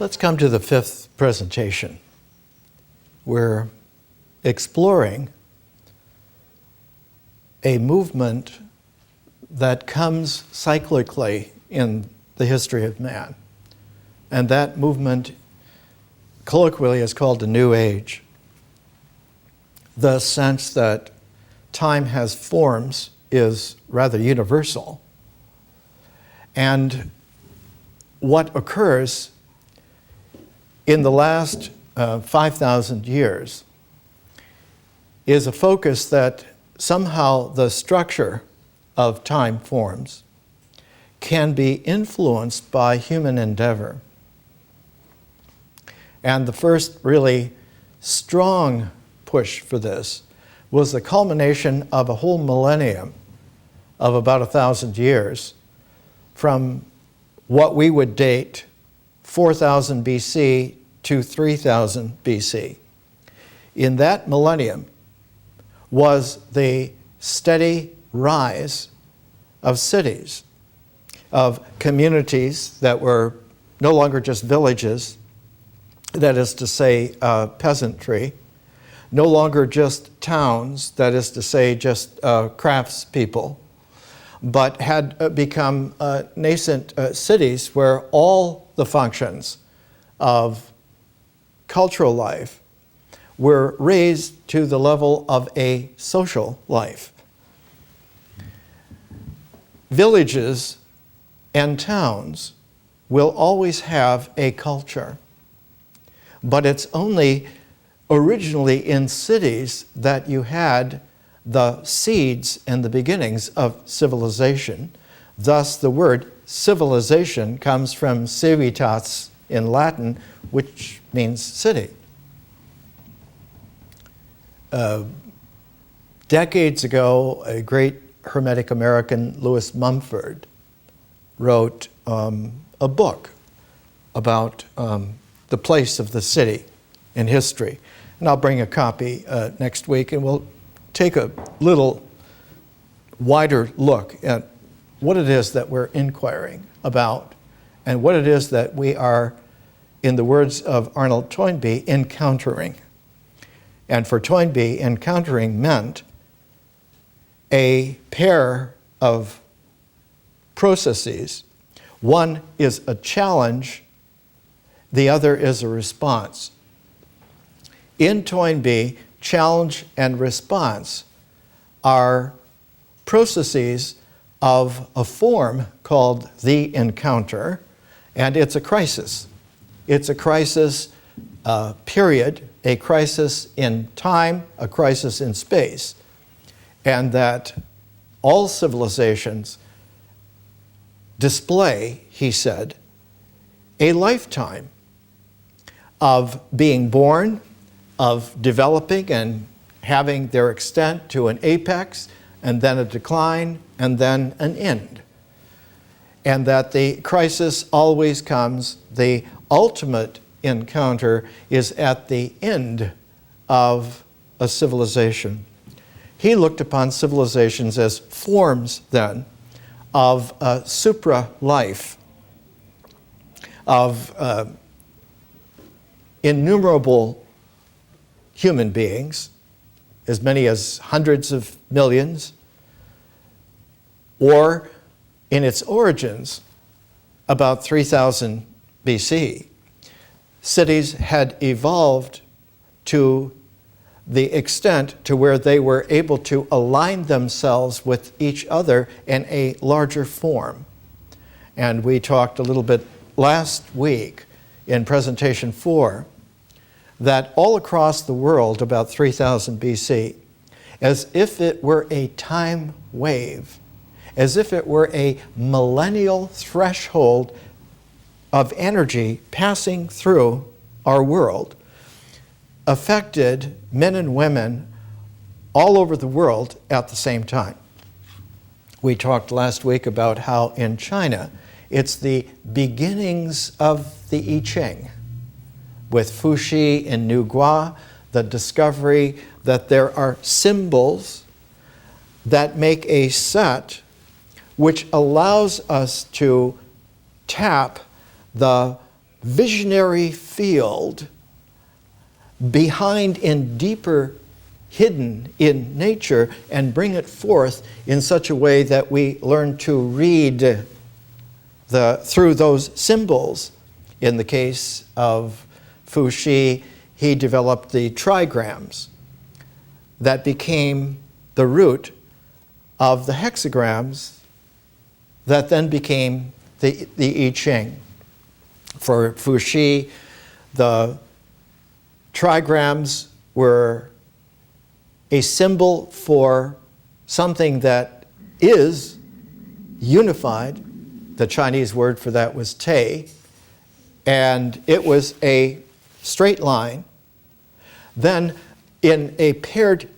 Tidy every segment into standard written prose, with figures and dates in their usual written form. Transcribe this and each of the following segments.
Let's come to the fifth presentation. We're exploring a movement that comes cyclically in the history of man. And that movement colloquially is called the New Age. The sense that time has forms is rather universal. And what occurs in the last 5,000 years is a focus that somehow the structure of time forms can be influenced by human endeavor. And the first really strong push for this was the culmination of a whole millennium of about 1,000 years from what we would date 4,000 BC to 3,000 BC. In that millennium was the steady rise of cities, of communities that were no longer just villages, that is to say peasantry, no longer just towns, that is to say just craftspeople, but had become nascent cities where all the functions of cultural life were raised to the level of a social life. Villages and towns will always have a culture, but it's only originally in cities that you had the seeds and the beginnings of civilization. Thus, the word civilization comes from civitas in Latin, which means city. Decades ago, a great Hermetic American, Louis Mumford, wrote a book about the place of the city in history. And I'll bring a copy next week, and we'll take a little wider look at what it is that we're inquiring about and what it is that we are, in the words of Arnold Toynbee, encountering. And for Toynbee, encountering meant a pair of processes. One is a challenge, the other is a response. In Toynbee, challenge and response are processes of a form called the encounter, and it's a crisis. It's a crisis period, a crisis in time, a crisis in space, and that all civilizations display, he said, a lifetime of being born, of developing and having their extent to an apex, and then a decline, and then an end. And that the crisis always comes, the ultimate encounter is at the end of a civilization. He looked upon civilizations as forms, then, of a supra-life, of innumerable human beings, as many as hundreds of millions, or in its origins, about 3,000 BC, cities had evolved to the extent to where they were able to align themselves with each other in a larger form. And we talked a little bit last week in presentation 4 that all across the world, about 3000 BC, as if it were a time wave, as if it were a millennial threshold of energy passing through our world, affected men and women all over the world at the same time. We talked last week about how in China, it's the beginnings of the I Ching, with Fuxi in New Gua, the discovery that there are symbols that make a set which allows us to tap the visionary field behind and deeper hidden in nature and bring it forth in such a way that we learn to read through those symbols. In the case of Fuxi, he developed the trigrams that became the root of the hexagrams that then became the I Ching. For Fuxi, the trigrams were a symbol for something that is unified. The Chinese word for that was Te, and it was a straight line. Then, in a paired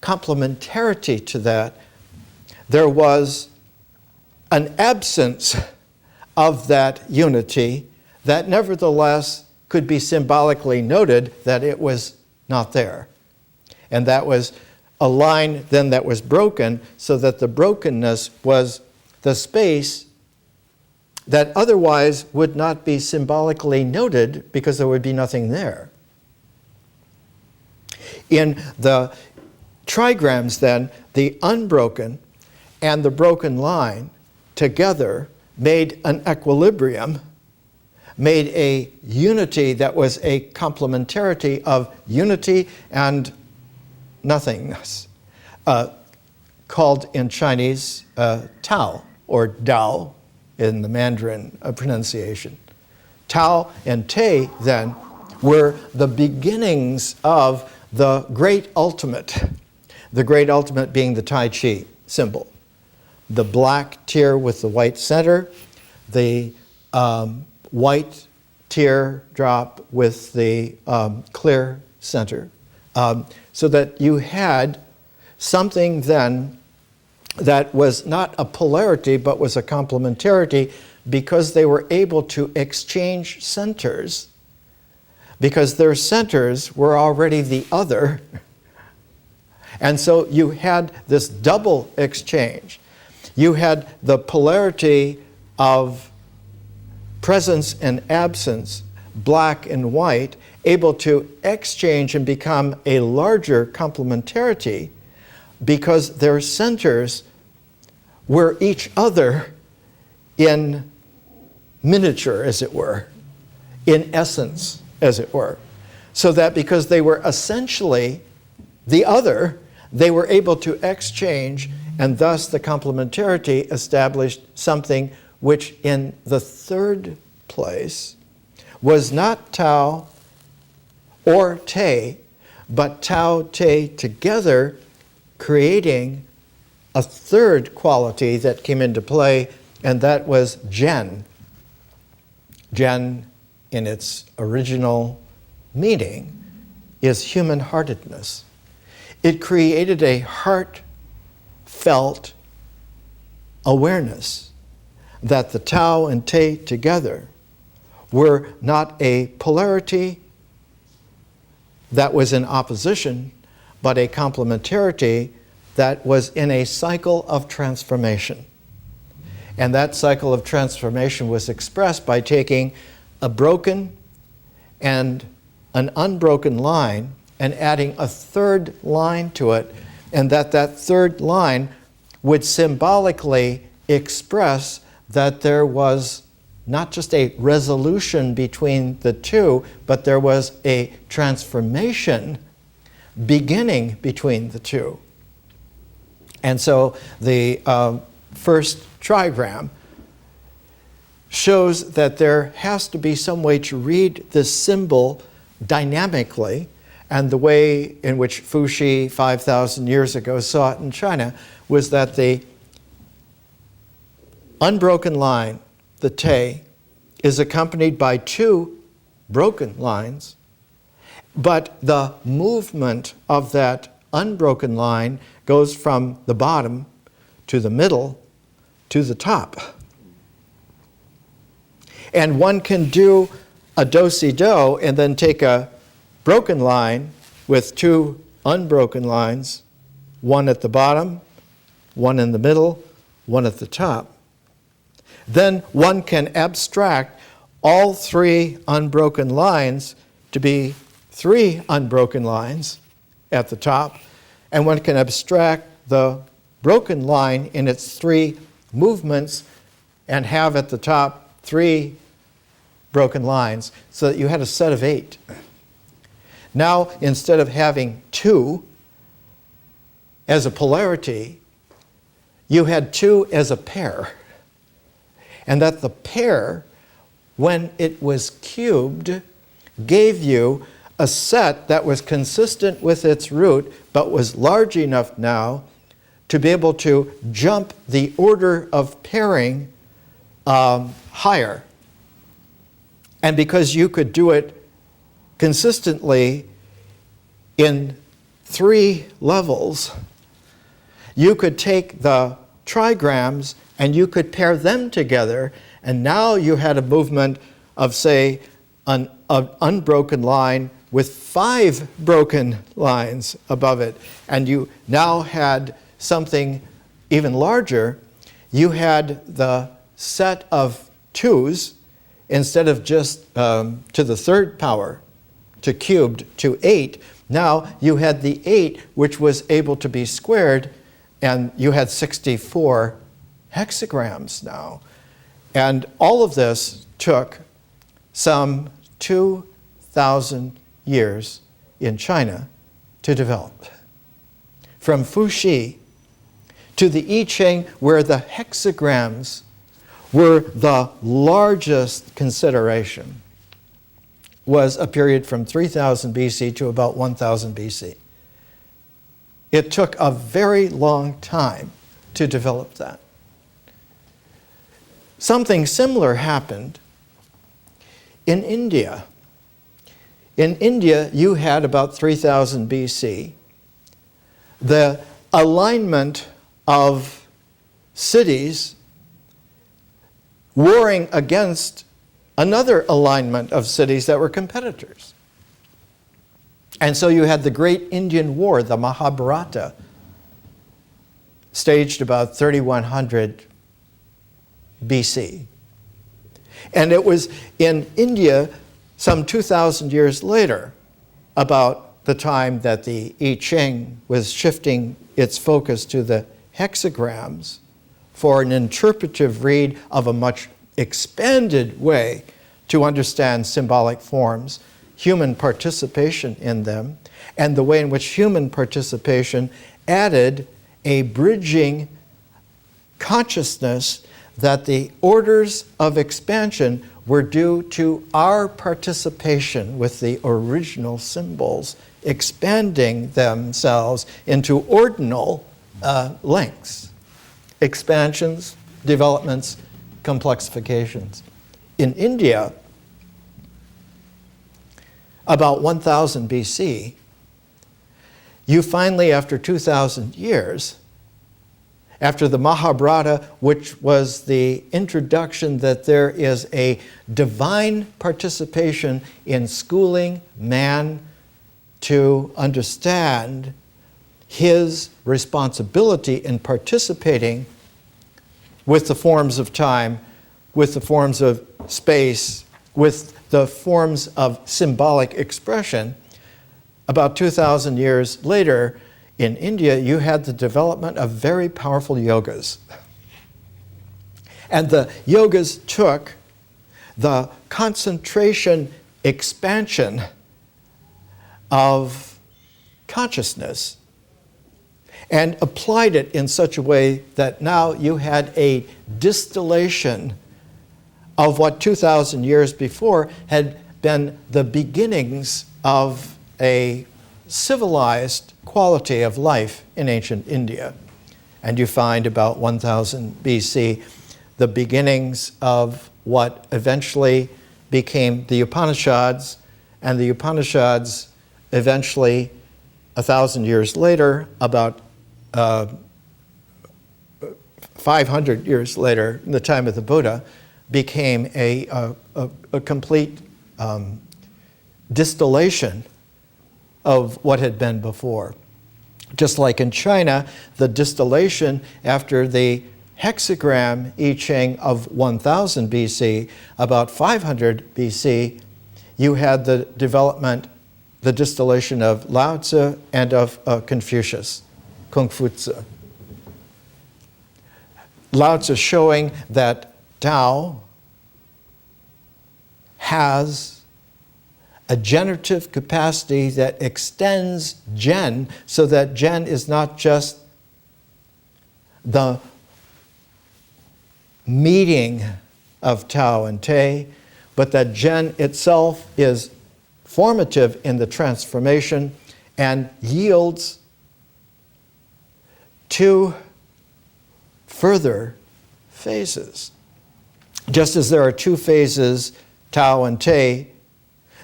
complementarity to that, there was an absence of that unity that nevertheless could be symbolically noted that it was not there. And that was a line then that was broken, so that the brokenness was the space that otherwise would not be symbolically noted because there would be nothing there. In the trigrams then, the unbroken and the broken line together made an equilibrium, made a unity that was a complementarity of unity and nothingness, called in Chinese Tao, or Dao in the Mandarin pronunciation. Tao and Te then were the beginnings of the great ultimate being the Tai Chi symbol. The black tier with the white center, the white teardrop with the clear center. So that you had something then that was not a polarity but was a complementarity, because they were able to exchange centers, because their centers were already the other. And so you had this double exchange. You had the polarity of presence and absence, black and white, able to exchange and become a larger complementarity, because their centers were each other in miniature, as it were, in essence, as it were. So that because they were essentially the other, they were able to exchange, and thus the complementarity established something which in the third place was not Tao or Te, but Tao, Te together, creating a third quality that came into play, and that was Zhen. Zhen, in its original meaning, is human-heartedness. It created a heartfelt awareness that the Tao and Te together were not a polarity that was in opposition, but a complementarity that was in a cycle of transformation. And that cycle of transformation was expressed by taking a broken and an unbroken line and adding a third line to it, and that third line would symbolically express that there was not just a resolution between the two, but there was a transformation beginning between the two. And so the first trigram shows that there has to be some way to read this symbol dynamically, and the way in which Fuxi 5,000 years ago saw it in China was that the unbroken line, the Te, is accompanied by two broken lines, but the movement of that unbroken line goes from the bottom to the middle to the top. And one can do a do-si-do and then take a broken line with two unbroken lines, one at the bottom, one in the middle, one at the top. Then one can abstract all three unbroken lines to be three unbroken lines at the top, and one can abstract the broken line in its three movements and have at the top three broken lines, so that you had a set of 8. Now, instead of having 2 as a polarity, you had 2 as a pair. And that the pair, when it was cubed, gave you a set that was consistent with its root, but was large enough now to be able to jump the order of pairing higher. And because you could do it consistently in 3 levels, you could take the trigrams and you could pair them together, and now you had a movement of, say, an unbroken line with 5 broken lines above it. And you now had something even larger. You had the set of 2s, instead of just to the 3rd power, to cubed, to 8. Now you had the 8, which was able to be squared, and you had 64 hexagrams now. And all of this took some 2,000 years in China to develop. From Fuxi to the I Ching, where the hexagrams were the largest consideration, was a period from 3000 BC to about 1000 BC. It took a very long time to develop that. Something similar happened in India. In India, you had about 3000 BC, the alignment of cities warring against another alignment of cities that were competitors. And so you had the Great Indian War, the Mahabharata, staged about 3100 BC. And it was in India some 2,000 years later, about the time that the I Ching was shifting its focus to the hexagrams for an interpretive read of a much expanded way to understand symbolic forms, human participation in them, and the way in which human participation added a bridging consciousness that the orders of expansion were due to our participation with the original symbols, expanding themselves into ordinal lengths, expansions, developments, complexifications. In India, about 1000 BC, you finally, after 2,000 years, after the Mahabharata, which was the introduction that there is a divine participation in schooling man to understand his responsibility in participating with the forms of time, with the forms of space, with the forms of symbolic expression. About 2,000 years later, in India, you had the development of very powerful yogas. And the yogas took the concentration expansion of consciousness and applied it in such a way that now you had a distillation of what 2,000 years before had been the beginnings of a civilized quality of life in ancient India. And you find about 1000 BC the beginnings of what eventually became the Upanishads, and the Upanishads eventually, 1,000 years later, about 500 years later, in the time of the Buddha, became a complete distillation of what had been before. Just like in China, the distillation after the hexagram I Ching of 1000 BC, about 500 BC, you had the development, the distillation of Lao Tzu and of Confucius, Kung-Fu-Tzu. Lao Tzu showing that Tao has a generative capacity that extends Zhen, so that Zhen is not just the meeting of Tao and Te, but that Zhen itself is formative in the transformation and yields two further phases. Just as there are two phases, Tao and Te,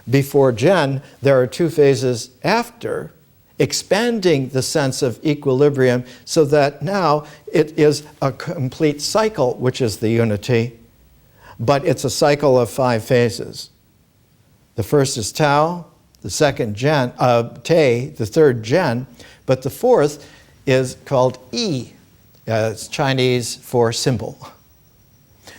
before Zhen, there are two phases after, expanding the sense of equilibrium so that now it is a complete cycle, which is the unity, but it's a cycle of 5 phases. The first is Tao, the second Te, the third Zhen, but the fourth is called Yi. It's Chinese for symbol.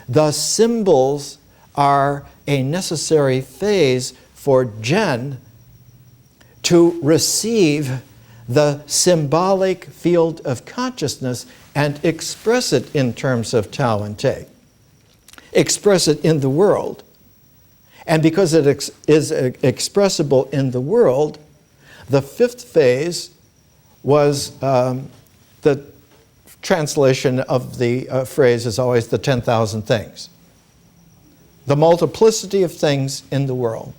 The symbols are a necessary phase for Zhen to receive the symbolic field of consciousness and express it in terms of Tao and Te. Express it in the world. And because it is expressible in the world, the 5th phase was the translation of the phrase is always the 10,000 things. The multiplicity of things in the world.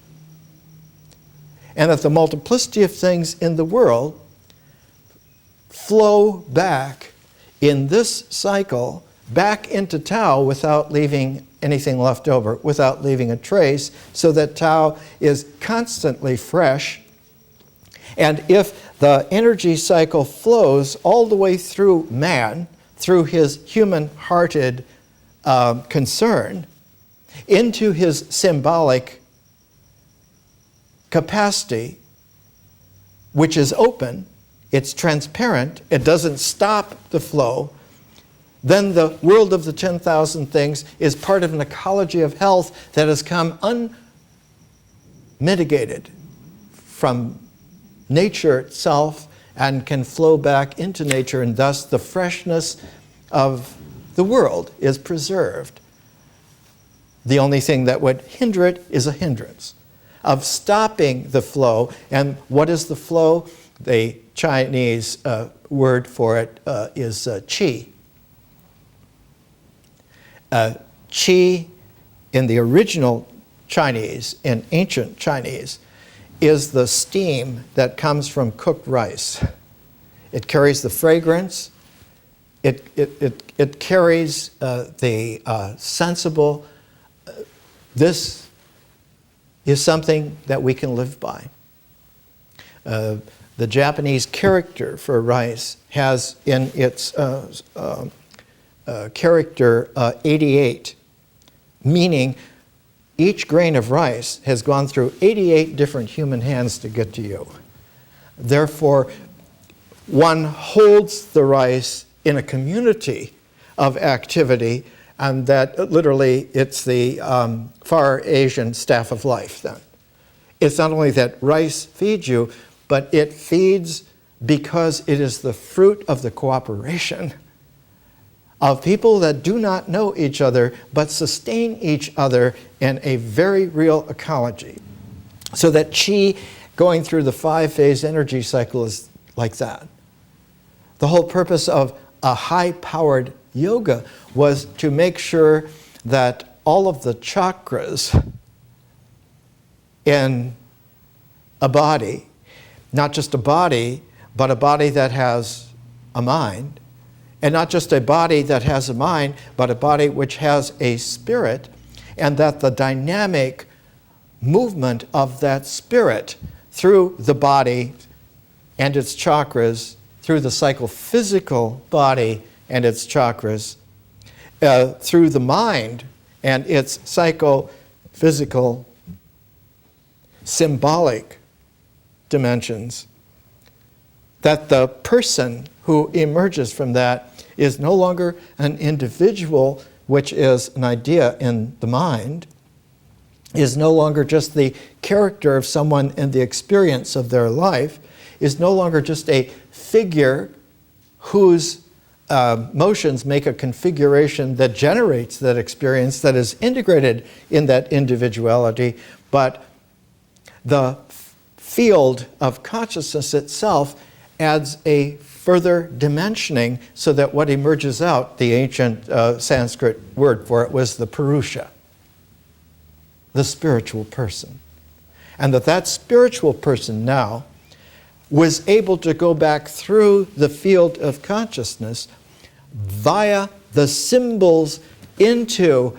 And that the multiplicity of things in the world flow back in this cycle, back into Tao without leaving anything left over, without leaving a trace, so that Tao is constantly fresh. And if the energy cycle flows all the way through man, through his human-hearted concern, into his symbolic capacity, which is open, it's transparent, it doesn't stop the flow, then the world of the 10,000 things is part of an ecology of health that has come unmitigated from nature itself and can flow back into nature, and thus the freshness of the world is preserved. The only thing that would hinder it is a hindrance of stopping the flow. And what is the flow? The Chinese word for it is qi. Qi in the original Chinese, in ancient Chinese, is the steam that comes from cooked rice. It carries the fragrance, it carries the sensible. This is something that we can live by. The Japanese character for rice has in its character 88, meaning each grain of rice has gone through 88 different human hands to get to you. Therefore, one holds the rice in a community of activity, and that literally it's the Far Asian staff of life then. It's not only that rice feeds you, but it feeds because it is the fruit of the cooperation of people that do not know each other, but sustain each other in a very real ecology. So that qi going through the 5-phase energy cycle is like that. The whole purpose of a high-powered yoga was to make sure that all of the chakras in a body, not just a body, but a body that has a mind, and not just a body that has a mind, but a body which has a spirit, and that the dynamic movement of that spirit through the body and its chakras, through the psychophysical body and its chakras, through the mind and its psychophysical symbolic dimensions, that the person who emerges from that is no longer an individual, which is an idea in the mind, is no longer just the character of someone in the experience of their life, is no longer just a figure whose motions make a configuration that generates that experience that is integrated in that individuality, but the field of consciousness itself adds a further dimensioning so that what emerges out, the ancient Sanskrit word for it was the Purusha, the spiritual person. And that spiritual person now was able to go back through the field of consciousness via the symbols into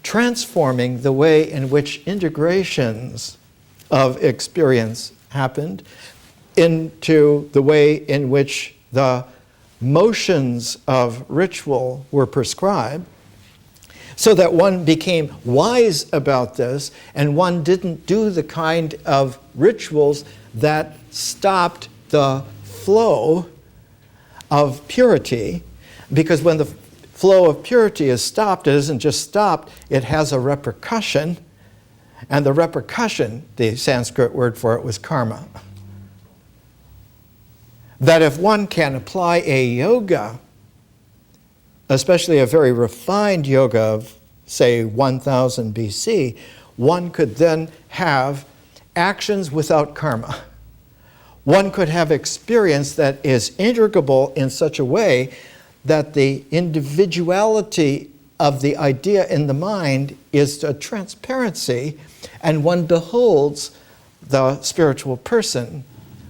transforming the way in which integrations of experience happened, into the way in which the motions of ritual were prescribed, so that one became wise about this and one didn't do the kind of rituals that stopped the flow of purity, because when the flow of purity is stopped, it isn't just stopped, it has a repercussion, and the repercussion, the Sanskrit word for it was karma. That if one can apply a yoga, especially a very refined yoga of, say, 1000 BC, one could then have actions without karma. One could have experience that is integrable in such a way that the individuality of the idea in the mind is a transparency, and one beholds the spiritual person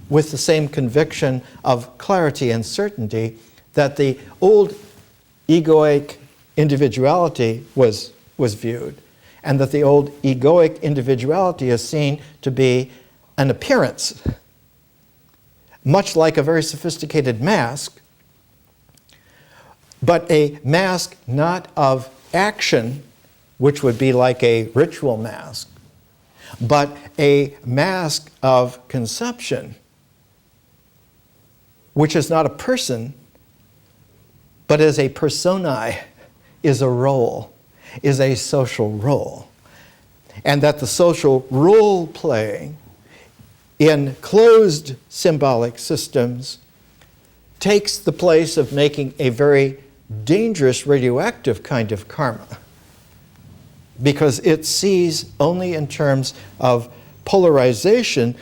with the same conviction of clarity and certainty that the old egoic individuality was viewed, and that the old egoic individuality is seen to be an appearance, much like a very sophisticated mask, but a mask not of action, which would be like a ritual mask, but a mask of conception, which is not a person, but is a personae, is a role, is a social role. And that the social role playing in closed symbolic systems takes the place of making a very dangerous radioactive kind of karma, because it sees only in terms of polarization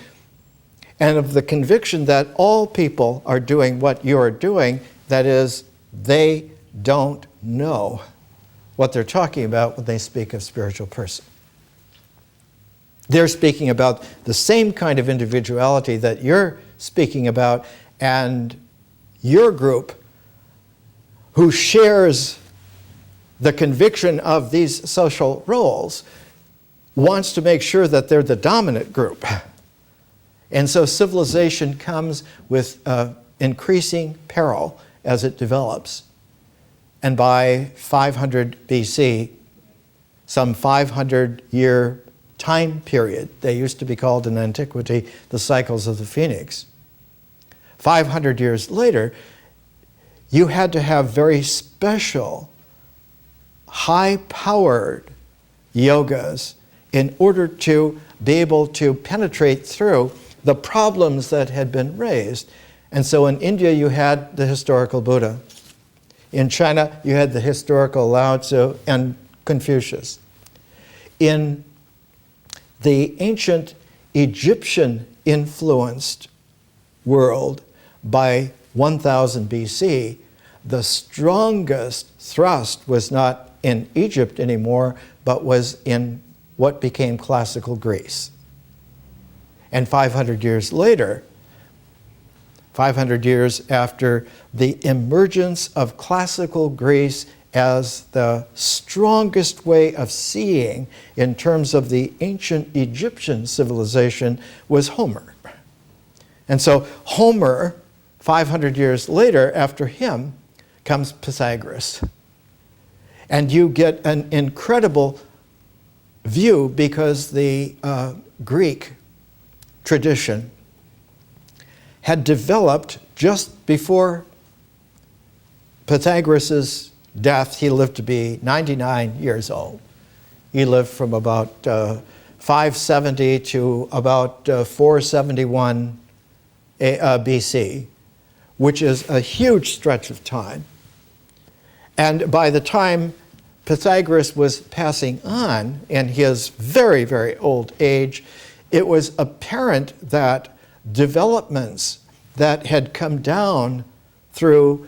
and of the conviction that all people are doing what you're doing, that is, they don't know what they're talking about when they speak of spiritual person. They're speaking about the same kind of individuality that you're speaking about, and your group, who shares the conviction of these social roles, wants to make sure that they're the dominant group. And so civilization comes with increasing peril as it develops. And by 500 BC, some 500-year time period, they used to be called in antiquity the cycles of the phoenix. 500 years later, you had to have very special, high-powered yogas in order to be able to penetrate through the problems that had been raised. And so in India, you had the historical Buddha. In China, you had the historical Lao Tzu and Confucius. In the ancient Egyptian-influenced world, by 1000 BC, the strongest thrust was not in Egypt anymore, but was in what became classical Greece. And 500 years later, 500 years after the emergence of classical Greece as the strongest way of seeing in terms of the ancient Egyptian civilization, was Homer. And so Homer, 500 years later, after him, comes Pythagoras. And you get an incredible view, because the Greek tradition had developed just before Pythagoras' death. He lived to be 99 years old. He lived from about 570 to about 471 BC, which is a huge stretch of time. And by the time Pythagoras was passing on in his very, very old age, it was apparent that developments that had come down through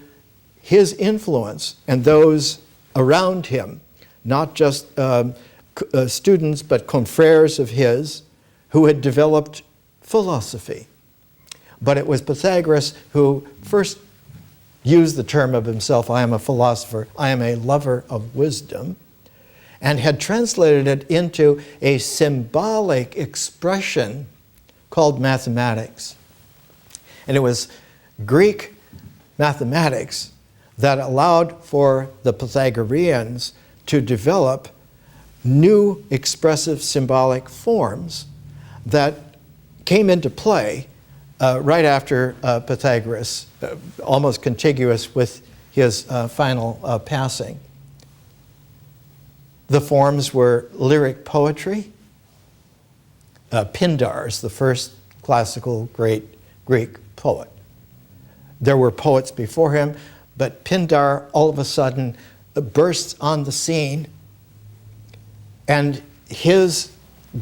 his influence and those around him, not just students but confreres of his, who had developed philosophy. But it was Pythagoras who first used the term of himself, I am a philosopher, I am a lover of wisdom, and had translated it into a symbolic expression called mathematics. And it was Greek mathematics that allowed for the Pythagoreans to develop new expressive symbolic forms that came into play right after Pythagoras, almost contiguous with his final passing. The forms were lyric poetry. Pindar is the first classical great Greek poet. There were poets before him, but Pindar all of a sudden bursts on the scene, and his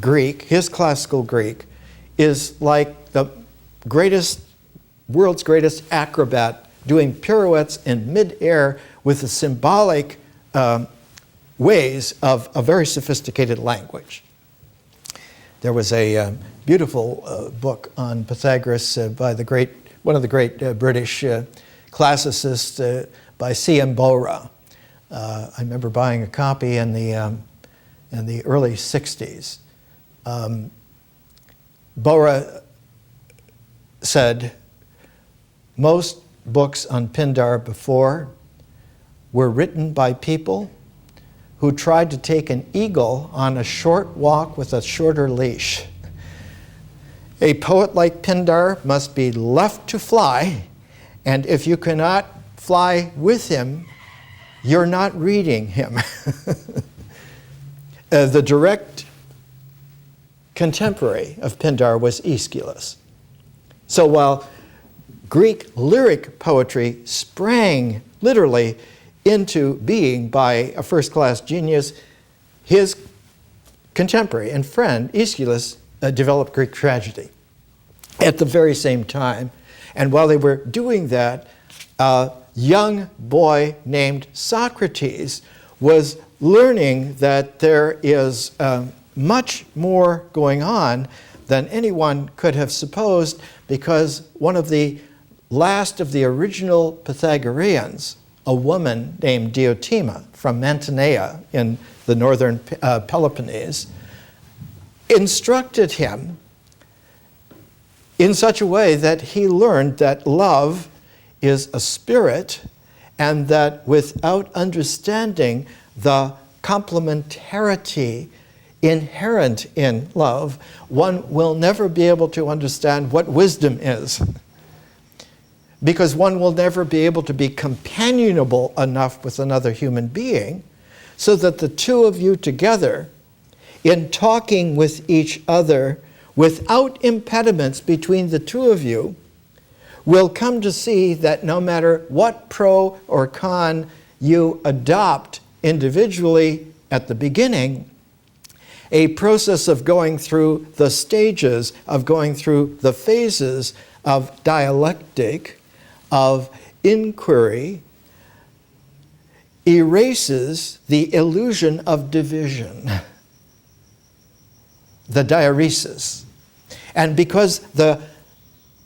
Greek, his classical Greek, is like the world's greatest acrobat, doing pirouettes in midair with the symbolic ways of a very sophisticated language. There was a beautiful book on Pythagoras by one of the great British classicists by C.M. Bora. I remember buying a copy in the early 60s. Bora said, most books on Pindar before were written by people who tried to take an eagle on a short walk with a shorter leash. A poet like Pindar must be left to fly, and if you cannot fly with him, you're not reading him. The direct contemporary of Pindar was Aeschylus. So while Greek lyric poetry sprang literally into being by a first-class genius, his contemporary and friend Aeschylus developed Greek tragedy at the very same time. And while they were doing that, a young boy named Socrates was learning that there is much more going on than anyone could have supposed, because one of the last of the original Pythagoreans, a woman named Diotima from Mantinea in the northern Peloponnese, instructed him in such a way that he learned that love is a spirit, and that without understanding the complementarity inherent in love, one will never be able to understand what wisdom is. Because one will never be able to be companionable enough with another human being so that the two of you together, in talking with each other without impediments between the two of you, will come to see that no matter what pro or con you adopt individually at the beginning, a process of going through the stages, of going through the phases of dialectic, of inquiry, erases the illusion of division, the diaresis. And because the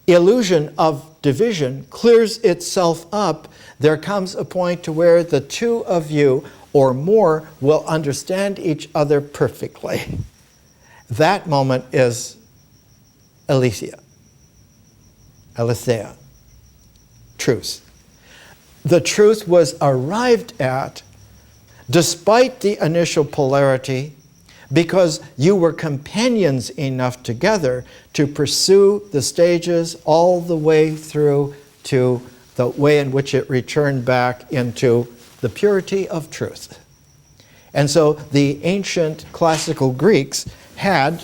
illusion of division clears itself up, there comes a point to where the two of you or more will understand each other perfectly. That moment is aletheia, truth. The truth was arrived at despite the initial polarity, because you were companions enough together to pursue the stages all the way through to the way in which it returned back into the purity of truth. And so the ancient classical Greeks had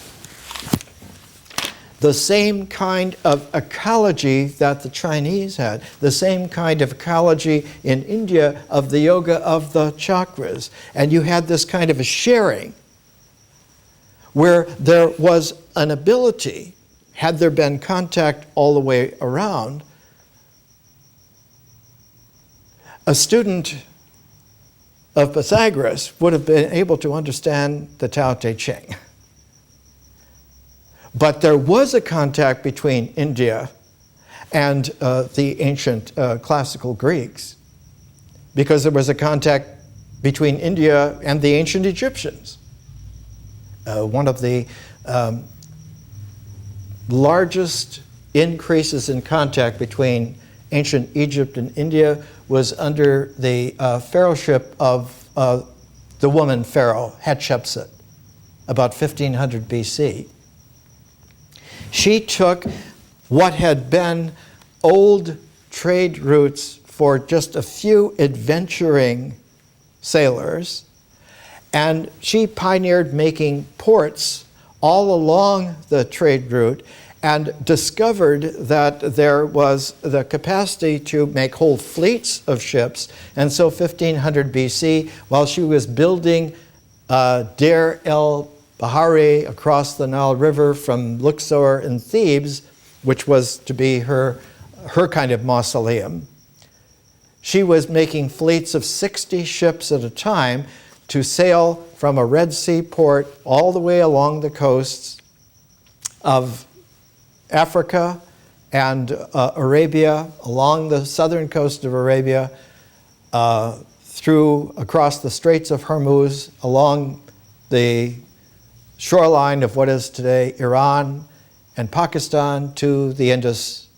the same kind of ecology that the Chinese had, the same kind of ecology in India of the yoga of the chakras. And you had this kind of a sharing where there was an ability, had there been contact all the way around, a student of Pythagoras would have been able to understand the Tao Te Ching. But there was a contact between India and the ancient classical Greeks, because there was a contact between India and the ancient Egyptians. One of the largest increases in contact between ancient Egypt and India was under the pharaohship of the woman pharaoh Hatshepsut, about 1500 BC. She took what had been old trade routes for just a few adventuring sailors, and she pioneered making ports all along the trade route and discovered that there was the capacity to make whole fleets of ships. And so 1500 BC, while she was building Deir el-Bahari across the Nile River from Luxor in Thebes, which was to be her kind of mausoleum, she was making fleets of 60 ships at a time to sail from a Red Sea port all the way along the coasts of Africa and Arabia, along the southern coast of Arabia, across the Straits of Hormuz, along the shoreline of what is today Iran and Pakistan to the Indus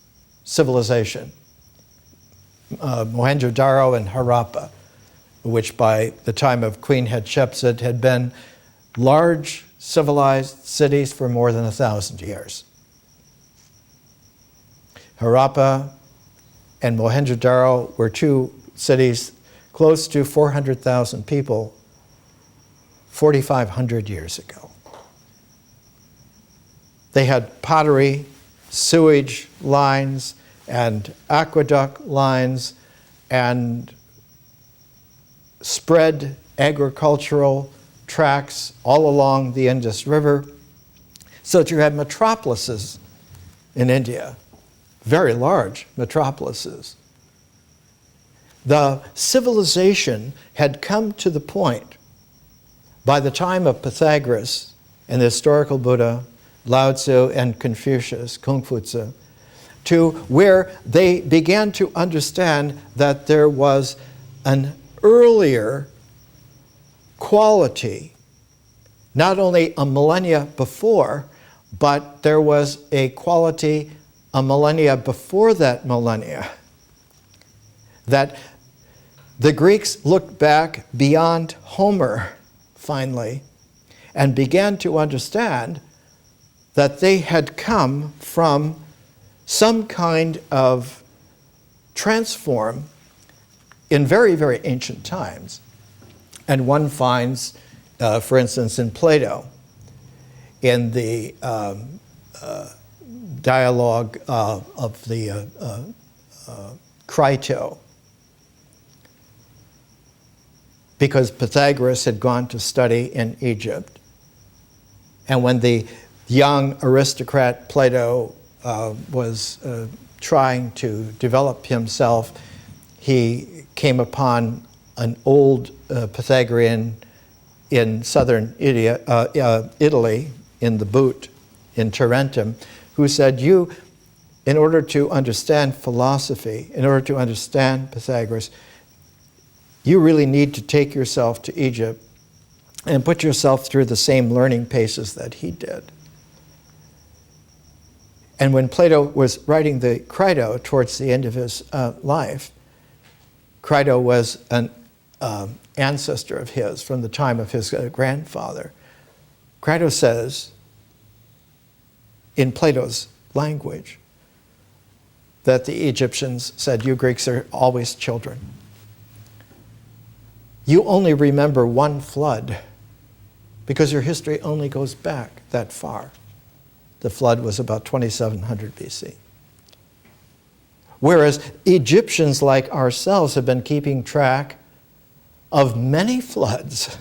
civilization, Mohenjo-Daro and Harappa, which by the time of Queen Hatshepsut had been large civilized cities for more than 1,000 years. Harappa and Mohenjo-Daro were two cities close to 400,000 people 4,500 years ago. They had pottery, sewage lines, and aqueduct lines, and spread agricultural tracts all along the Indus River. So that you had metropolises in India, very large metropolises. The civilization had come to the point by the time of Pythagoras and the historical Buddha, Lao Tzu and Confucius, Kung Fu Tzu, to where they began to understand that there was an earlier quality, not only a millennia before, but there was a quality a millennia before that millennia, that the Greeks looked back beyond Homer, finally, and began to understand that they had come from some kind of transform in very, very ancient times. And one finds, for instance, in Plato, in the dialogue of the Crito, because Pythagoras had gone to study in Egypt. And when the young aristocrat Plato was trying to develop himself, he came upon an old Pythagorean in southern Italy, in the Boot, in Tarentum, who said, you, in order to understand philosophy, in order to understand Pythagoras, you really need to take yourself to Egypt and put yourself through the same learning paces that he did. And when Plato was writing the Crito towards the end of his life, Crito was an ancestor of his from the time of his grandfather. Crito says, in Plato's language, that the Egyptians said, you Greeks are always children. You only remember one flood because your history only goes back that far. The flood was about 2700 BC. Whereas Egyptians like ourselves have been keeping track of many floods.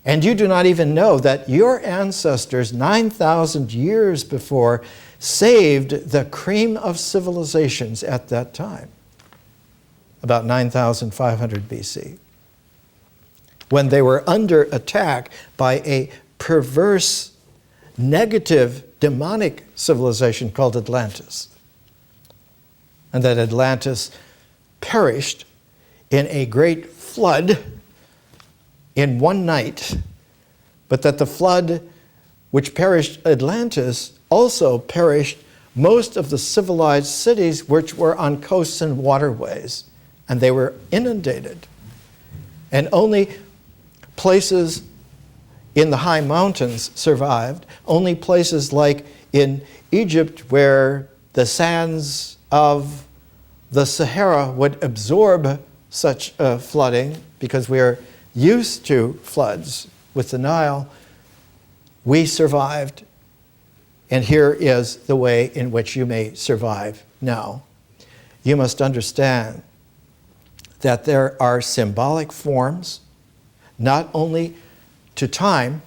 And you do not even know that your ancestors, 9,000 years before, saved the cream of civilizations at that time, about 9,500 BC, when they were under attack by a perverse, negative, demonic civilization called Atlantis. And that Atlantis perished in a great flood in one night, but that the flood which perished Atlantis also perished most of the civilized cities which were on coasts and waterways, and they were inundated. And only places in the high mountains survived, only places like in Egypt where the sands of the Sahara would absorb such flooding, because we are used to floods with the Nile, we survived. And here is the way in which you may survive now. You must understand that there are symbolic forms, not only to time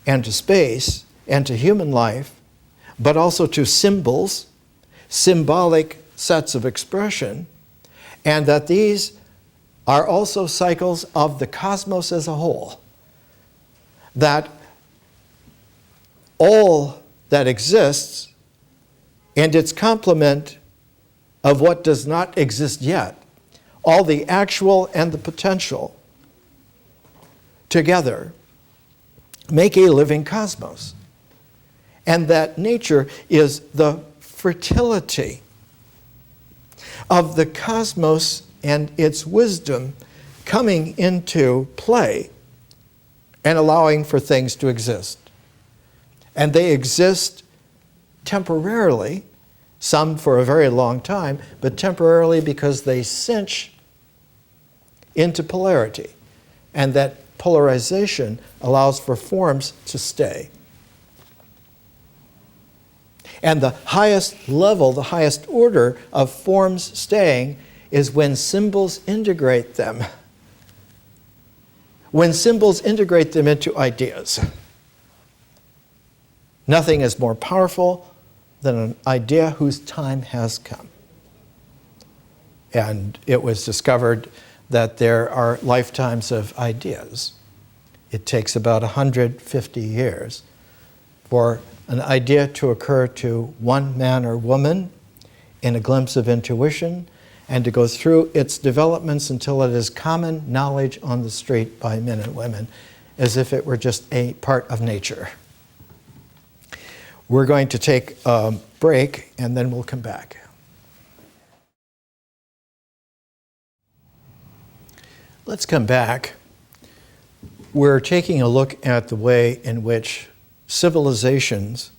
and to space and to human life, but also to symbols, symbolic sets of expression, and that these are also cycles of the cosmos as a whole. That all that exists and its complement of what does not exist yet, all the actual and the potential together make a living cosmos. And that nature is the fertility of the cosmos and its wisdom coming into play and allowing for things to exist. And they exist temporarily, some for a very long time, but temporarily because they cinch into polarity. And that polarization allows for forms to stay. And the highest level, the highest order of forms staying is when symbols integrate them. When symbols integrate them into ideas. Nothing is more powerful than an idea whose time has come. And it was discovered that there are lifetimes of ideas. It takes about 150 years for an idea to occur to one man or woman in a glimpse of intuition, and to go through its developments until it is common knowledge on the street by men and women, as if it were just a part of nature. We're going to take a break, and then we'll come back. Let's come back. We're taking a look at the way in which civilizations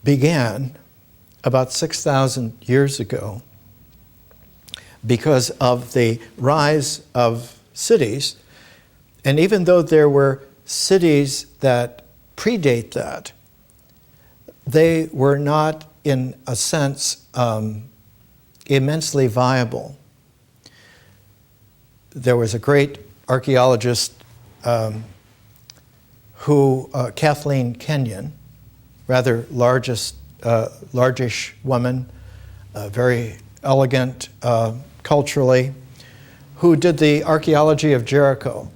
began about 6,000 years ago because of the rise of cities. And even though there were cities that predate that, they were not, in a sense, immensely viable. There was a great archaeologist Kathleen Kenyon, rather largish woman, very elegant culturally, who did the archaeology of Jericho.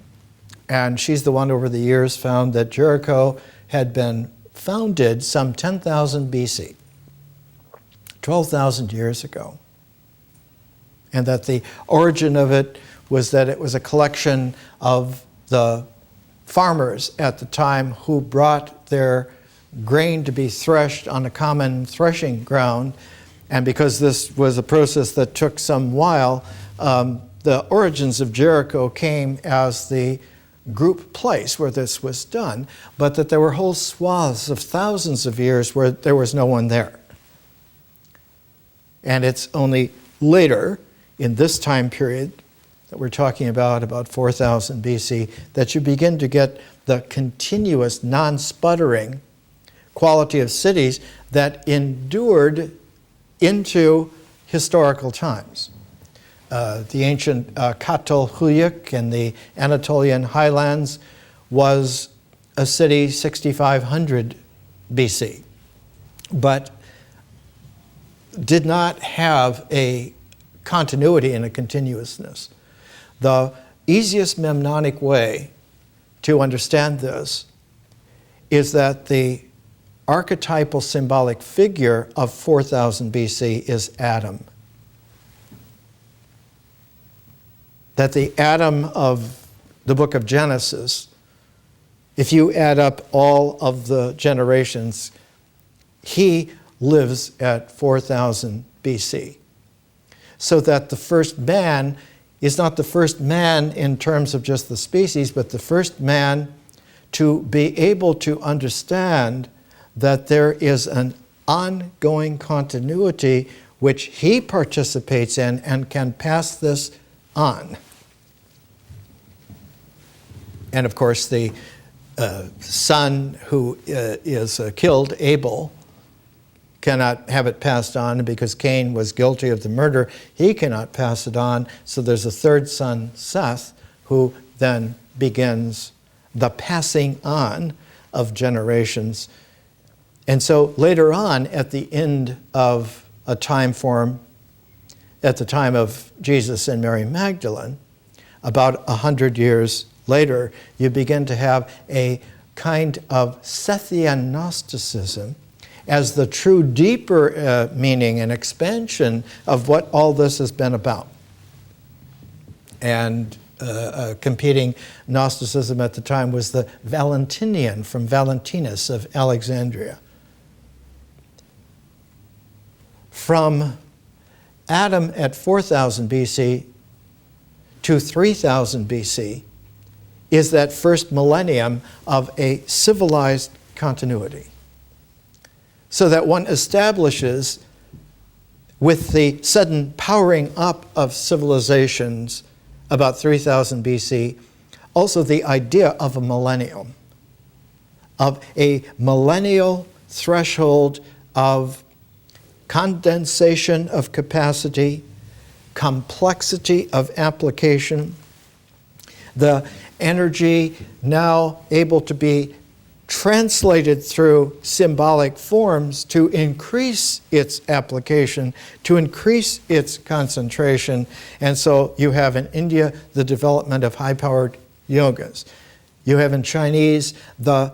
And she's the one over the years found that Jericho had been founded some 10,000 BC, 12,000 years ago. And that the origin of it was that it was a collection of the farmers at the time who brought their grain to be threshed on a common threshing ground. And because this was a process that took some while, the origins of Jericho came as the group place where this was done, but that there were whole swaths of thousands of years where there was no one there. And it's only later, in this time period that we're talking about 4,000 BC, that you begin to get the continuous, non-sputtering quality of cities that endured into historical times. The ancient Çatalhöyük in the Anatolian highlands was a city 6,500 BC, but did not have a continuity and a continuousness. The easiest mnemonic way to understand this is that the archetypal symbolic figure of 4,000 BC is Adam. That the Adam of the book of Genesis, if you add up all of the generations, he lives at 4,000 BC. So that the first man is not the first man in terms of just the species, but the first man to be able to understand that there is an ongoing continuity which he participates in and can pass this on. And of course, the son who is killed, Abel, cannot have it passed on because Cain was guilty of the murder. He cannot pass it on. So there's a third son, Seth, who then begins the passing on of generations. And so later on, at the end of a time form, at the time of Jesus and Mary Magdalene, about 100 years later, you begin to have a kind of Sethian Gnosticism as the true deeper meaning and expansion of what all this has been about. And competing Gnosticism at the time was the Valentinian from Valentinus of Alexandria. From Adam at 4,000 BC to 3,000 BC is that first millennium of a civilized continuity. So that one establishes, with the sudden powering up of civilizations about 3,000 BC, also the idea of a millennium, of a millennial threshold of condensation of capacity, complexity of application, the energy now able to be translated through symbolic forms to increase its application, to increase its concentration. And so you have in India the development of high-powered yogas. You have in Chinese the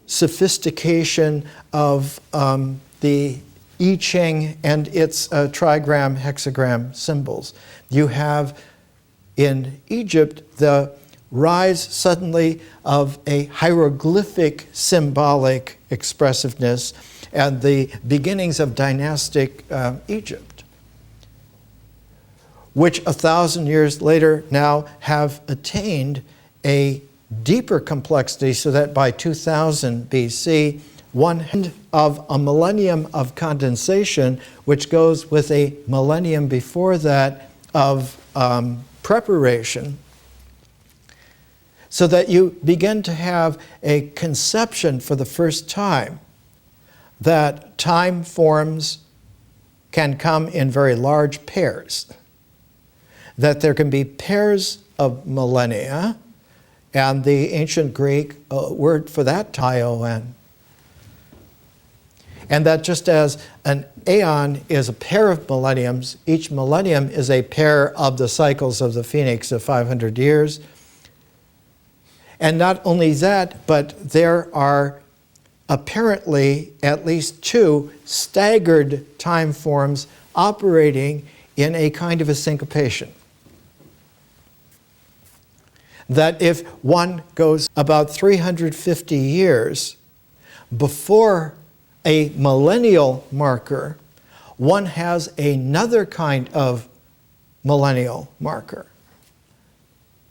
sophistication of the I Ching and its trigram, hexagram symbols. You have in Egypt the rise suddenly of a hieroglyphic symbolic expressiveness and the beginnings of dynastic Egypt, which 1,000 years later now have attained a deeper complexity, so that by 2000 BC, one end of a millennium of condensation, which goes with a millennium before that of preparation, so that you begin to have a conception for the first time that time forms can come in very large pairs, that there can be pairs of millennia, and the ancient Greek word for that, taion. And that just as an aeon is a pair of millenniums, each millennium is a pair of the cycles of the phoenix of 500 years. And not only that, but there are apparently at least two staggered time forms operating in a kind of a syncopation. That if one goes about 350 years before a millennial marker, one has another kind of millennial marker,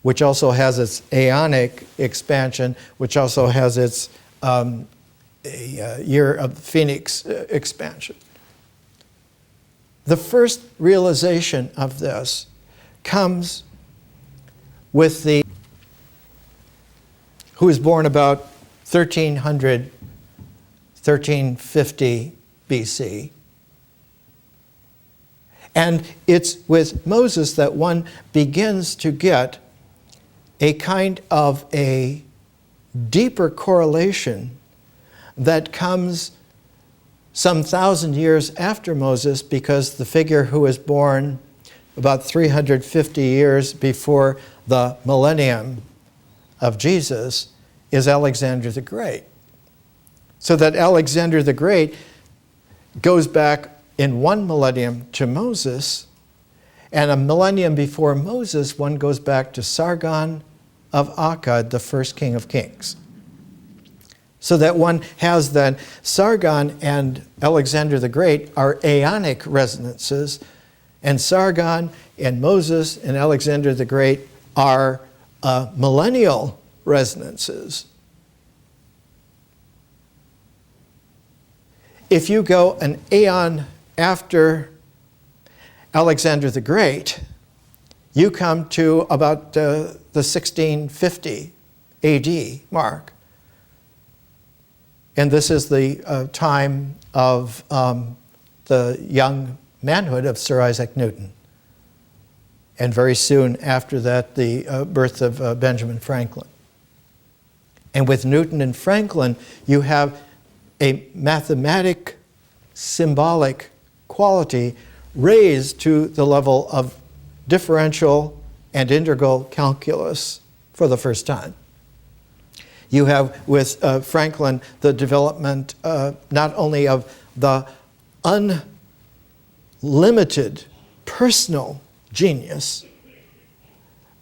which also has its aeonic expansion, which also has its year of the Phoenix expansion. The first realization of this comes with who was born about 1300, 1350 BC. And it's with Moses that one begins to get a kind of a deeper correlation that comes some 1,000 years after Moses, because the figure who was born about 350 years before the millennium of Jesus is Alexander the Great. So that Alexander the Great goes back in one millennium to Moses, and a millennium before Moses, one goes back to Sargon of Akkad, the first king of kings. So that one has then Sargon and Alexander the Great are aeonic resonances, and Sargon and Moses and Alexander the Great are millennial resonances. If you go an aeon after Alexander the Great, you come to about the 1650 AD mark. And this is the time of the young manhood of Sir Isaac Newton. And very soon after that, the birth of Benjamin Franklin. And with Newton and Franklin, you have a mathematic, symbolic quality raised to the level of differential and integral calculus for the first time. You have with Franklin the development not only of the unlimited personal genius,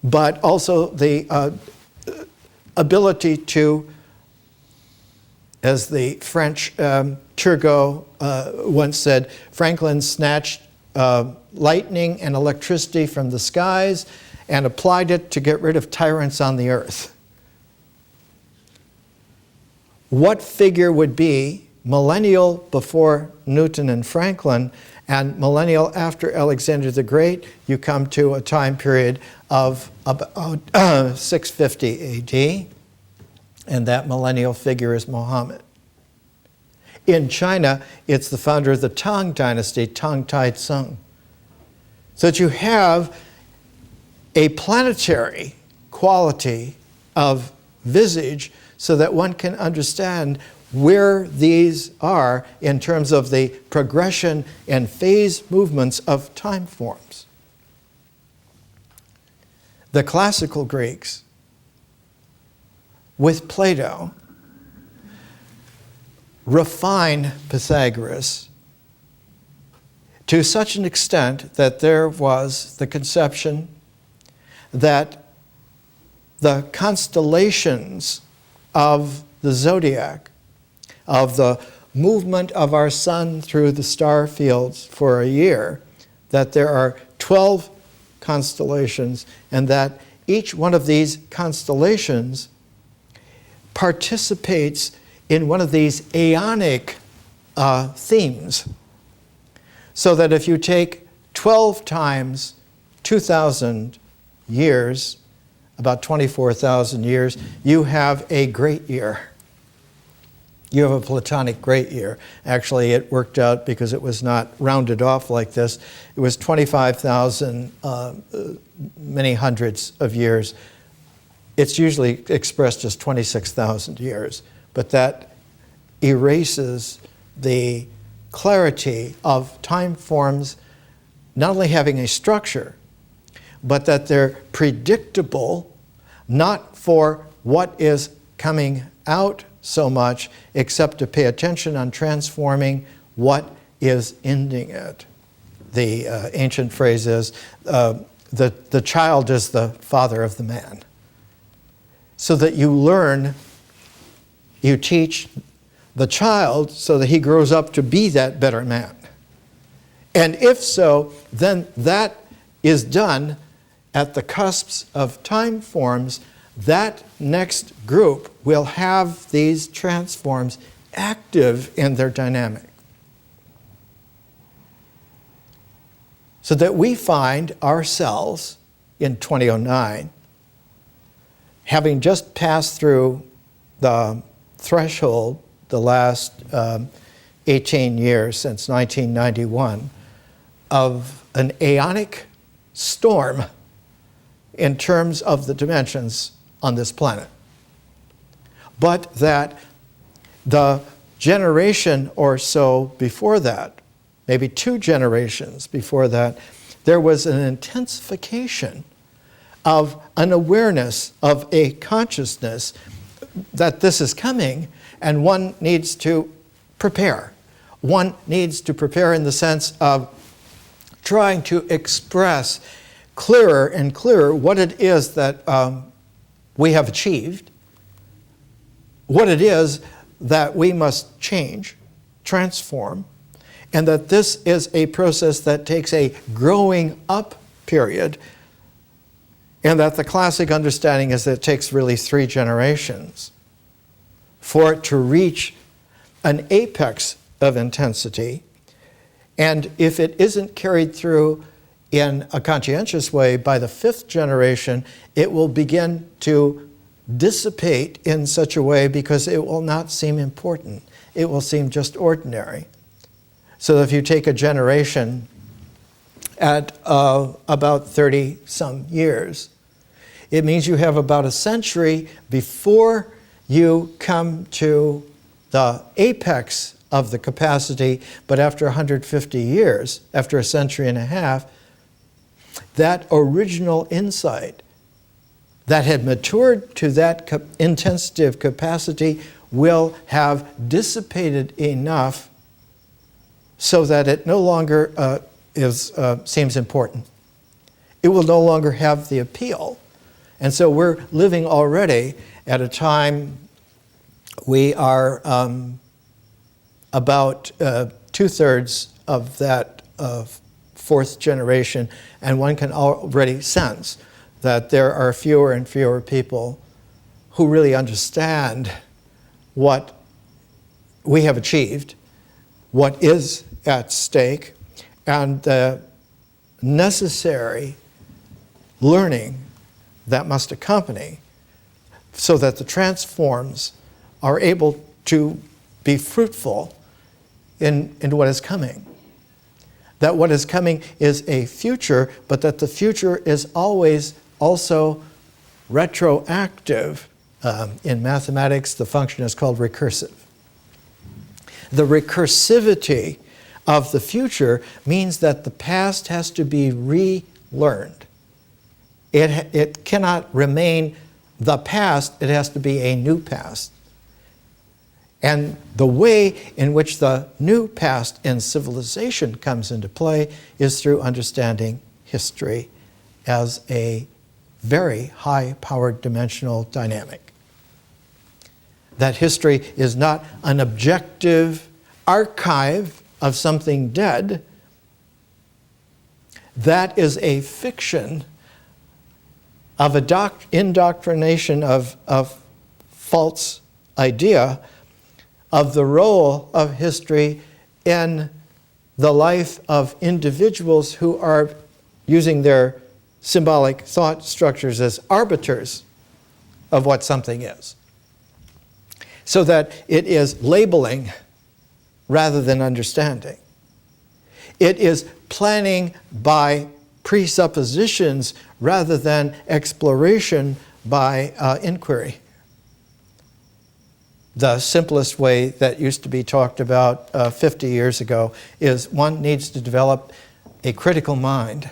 but also the ability to, as the French Turgot once said, Franklin snatched lightning and electricity from the skies and applied it to get rid of tyrants on the earth. What figure would be millennial before Newton and Franklin, and millennial after Alexander the Great? You come to a time period of about 650 AD, and that millennial figure is Muhammad. In China, it's the founder of the Tang dynasty, Tang Tai-tsung. So that you have a planetary quality of visage so that one can understand where these are in terms of the progression and phase movements of time forms. The classical Greeks, with Plato, refine Pythagoras to such an extent that there was the conception that the constellations of the zodiac, of the movement of our sun through the star fields for a year, that there are 12 constellations, and that each one of these constellations participates in one of these aeonic themes. So that if you take 12 times 2,000 years, about 24,000 years, you have a great year. You have a Platonic great year. Actually, it worked out because it was not rounded off like this. It was 25,000 many hundreds of years. It's usually expressed as 26,000 years, but that erases the clarity of time forms not only having a structure, but that they're predictable, not for what is coming out so much, except to pay attention on transforming what is ending it. The ancient phrase is, the child is the father of the man. So that you learn, you teach the child so that he grows up to be that better man. And if so, then that is done at the cusps of time forms, that next group will have these transforms active in their dynamic. So that we find ourselves in 2009 having just passed through the threshold the last 18 years since 1991 of an aeonic storm in terms of the dimensions on this planet. But that the generation or so before that, maybe 2 generations before that, there was an intensification of an awareness of a consciousness that this is coming, and one needs to prepare. One needs to prepare in the sense of trying to express clearer and clearer what it is that we have achieved, what it is that we must change, transform, and that this is a process that takes a growing up period, and that the classic understanding is that it takes really 3 generations for it to reach an apex of intensity. And if it isn't carried through in a conscientious way by the 5th generation, it will begin to dissipate in such a way because it will not seem important. It will seem just ordinary. So if you take a generation at about 30 some years, it means you have about a century before you come to the apex of the capacity, but after 150 years, after a century and a half, that original insight that had matured to that intensive capacity will have dissipated enough so that it no longer seems important. It will no longer have the appeal. And so we're living already at a time we are about 2/3 of that 4th generation, and one can already sense that there are fewer and fewer people who really understand what we have achieved, what is at stake, and the necessary learning that must accompany so that the transforms are able to be fruitful in what is coming. That what is coming is a future, but that the future is always also retroactive. In mathematics, the function is called recursive. The recursivity of the future means that the past has to be relearned. It cannot remain the past, it has to be a new past. And the way in which the new past in civilization comes into play is through understanding history as a very high-powered dimensional dynamic. That history is not an objective archive of something dead. That is a fiction of indoctrination of false idea of the role of history in the life of individuals who are using their symbolic thought structures as arbiters of what something is. So that it is labeling rather than understanding. It is planning by presuppositions rather than exploration by inquiry. The simplest way that used to be talked about 50 years ago is one needs to develop a critical mind.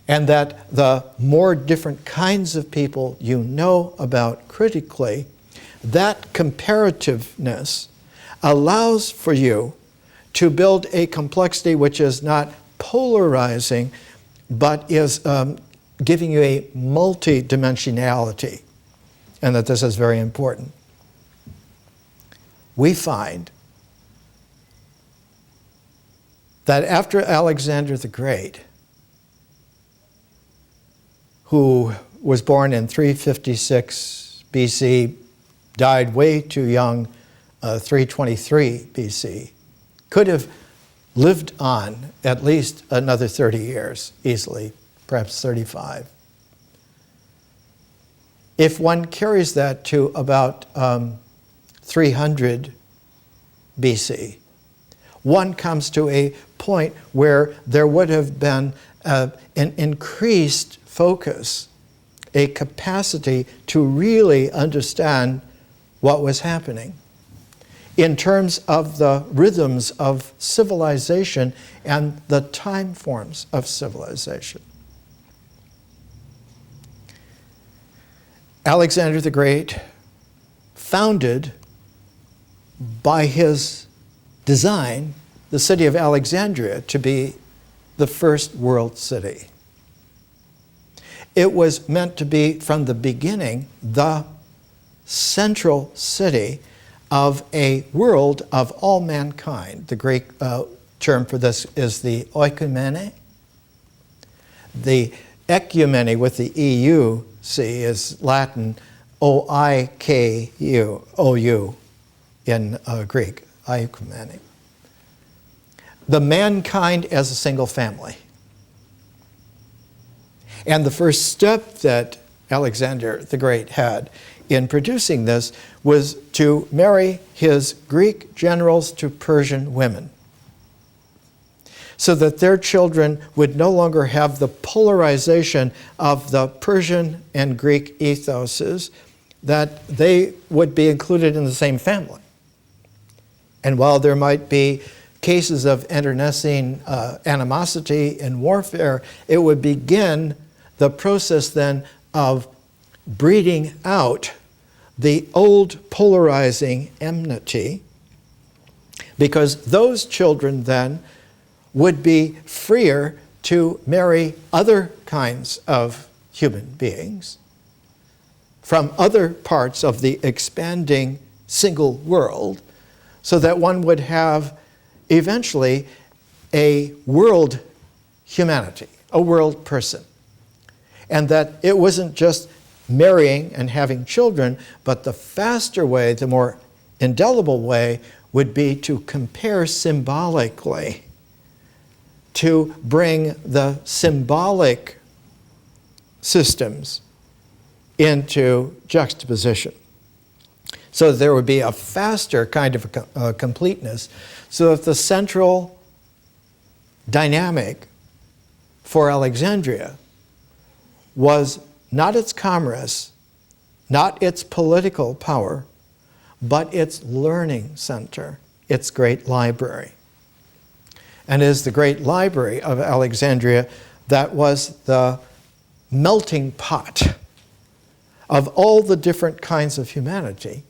And that the more different kinds of people you know about critically, that comparativeness allows for you to build a complexity which is not polarizing, but is giving you a multidimensionality, and that this is very important. We find that after Alexander the Great, who was born in 356 BC, died way too young, 323 BC, could have lived on at least another 30 years, easily, perhaps 35. If one carries that to about 300 BC, one comes to a point where there would have been an increased focus, a capacity to really understand what was happening in terms of the rhythms of civilization and the time forms of civilization. Alexander the Great founded, by his design, the city of Alexandria to be the first world city. It was meant to be, from the beginning, the central city of a world of all mankind. The Greek term for this is the oikumene. The ecumene with the EUC is Latin O-I-K-U, O-U in Greek, oikumene. The mankind as a single family. And the first step that Alexander the Great had in producing this was to marry his Greek generals to Persian women, so that their children would no longer have the polarization of the Persian and Greek ethoses, that they would be included in the same family. And while there might be cases of internecine animosity and warfare, it would begin the process then of breeding out the old polarizing enmity, because those children then would be freer to marry other kinds of human beings from other parts of the expanding single world, so that one would have eventually a world humanity, a world person. And that it wasn't just marrying and having children, but the faster way, the more indelible way, would be to compare symbolically, to bring the symbolic systems into juxtaposition. So there would be a faster kind of a completeness, so that the central dynamic for Alexandria was not its commerce, not its political power, but its learning center, its great library. And it is the great library of Alexandria that was the melting pot of all the different kinds of humanity.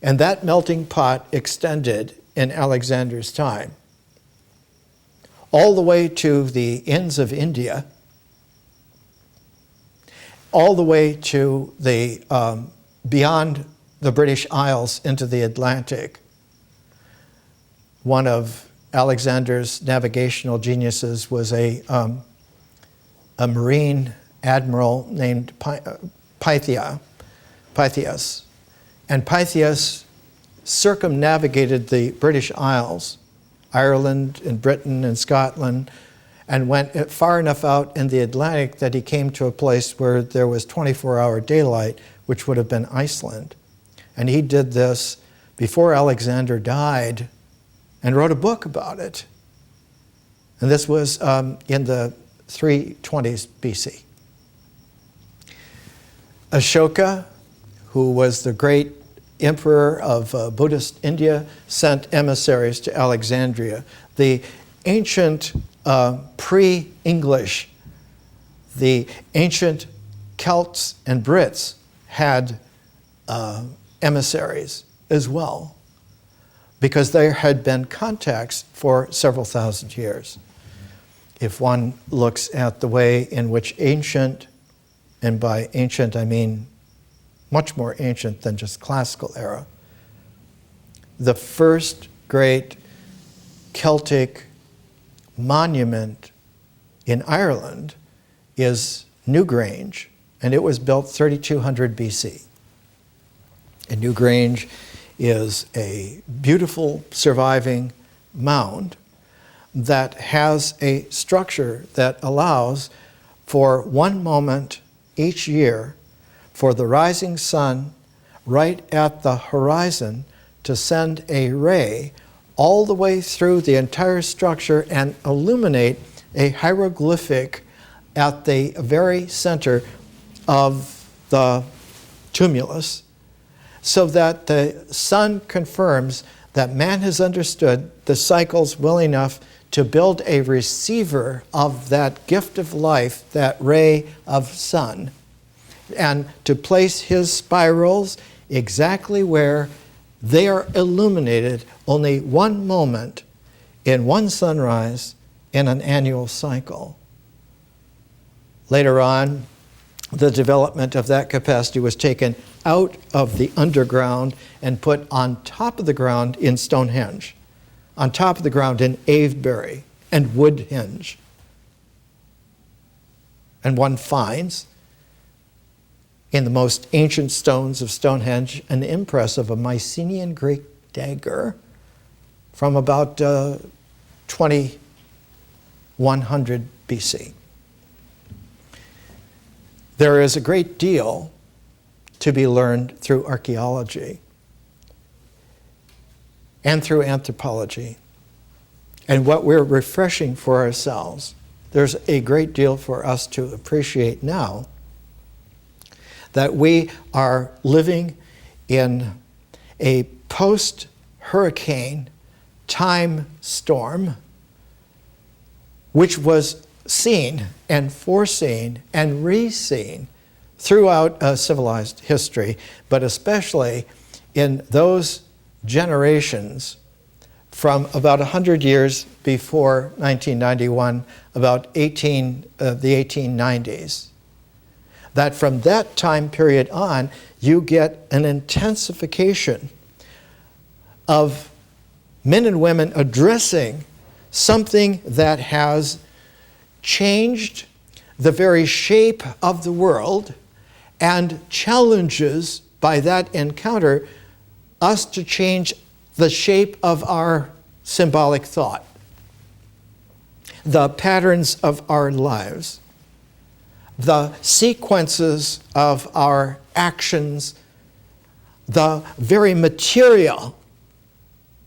And that melting pot extended in Alexander's time all the way to the ends of India, all the way to the beyond the British Isles into the Atlantic. One of Alexander's navigational geniuses was a marine admiral named Pytheas. And Pytheas circumnavigated the British Isles, Ireland and Britain and Scotland, and went far enough out in the Atlantic that he came to a place where there was 24-hour daylight, which would have been Iceland. And he did this before Alexander died and wrote a book about it. And this was in the 320s BC. Ashoka, who was the great emperor of Buddhist India, sent emissaries to Alexandria. The ancient pre-English, the ancient Celts and Brits had emissaries as well, because there had been contacts for several thousand years. If one looks at the way in which ancient, and by ancient I mean much more ancient than just classical era, the first great Celtic monument in Ireland is Newgrange, and it was built 3200 BC. And Newgrange is a beautiful surviving mound that has a structure that allows for one moment each year for the rising sun right at the horizon to send a ray all the way through the entire structure and illuminate a hieroglyphic at the very center of the tumulus, so that the sun confirms that man has understood the cycles well enough to build a receiver of that gift of life, that ray of sun, and to place his spirals exactly where they are illuminated only one moment in one sunrise in an annual cycle. Later on, the development of that capacity was taken out of the underground and put on top of the ground in Stonehenge, on top of the ground in Avebury and Woodhenge. And one finds in the most ancient stones of Stonehenge an impress of a Mycenaean Greek dagger from about 2100 BC. There is a great deal to be learned through archaeology and through anthropology. And what we're refreshing for ourselves, there's a great deal for us to appreciate now, that we are living in a post-hurricane time storm, which was seen and foreseen and re-seen throughout civilized history, but especially in those generations from about 100 years before 1991, about the 1890s. That from that time period on, you get an intensification of men and women addressing something that has changed the very shape of the world and challenges by that encounter us to change the shape of our symbolic thought, the patterns of our lives, the sequences of our actions, the very material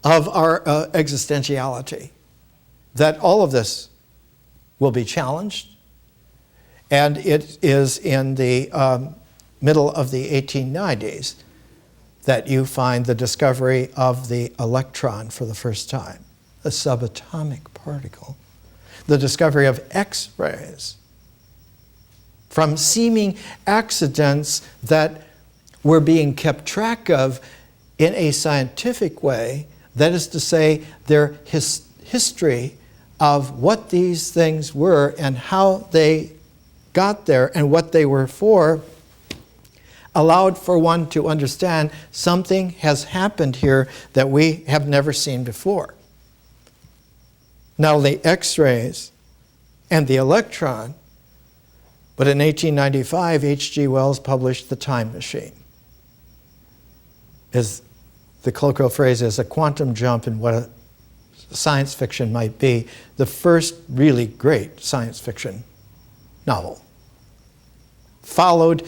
of our existentiality. That all of this will be challenged, and it is in the middle of the 1890s that you find the discovery of the electron for the first time, a subatomic particle, the discovery of X-rays, from seeming accidents that were being kept track of in a scientific way, that is to say, their history of what these things were and how they got there and what they were for, allowed for one to understand something has happened here that we have never seen before. Not only X-rays and the electron, but in 1895, H.G. Wells published The Time Machine. As the colloquial phrase is, a quantum jump in what a science fiction might be, the first really great science fiction novel. Followed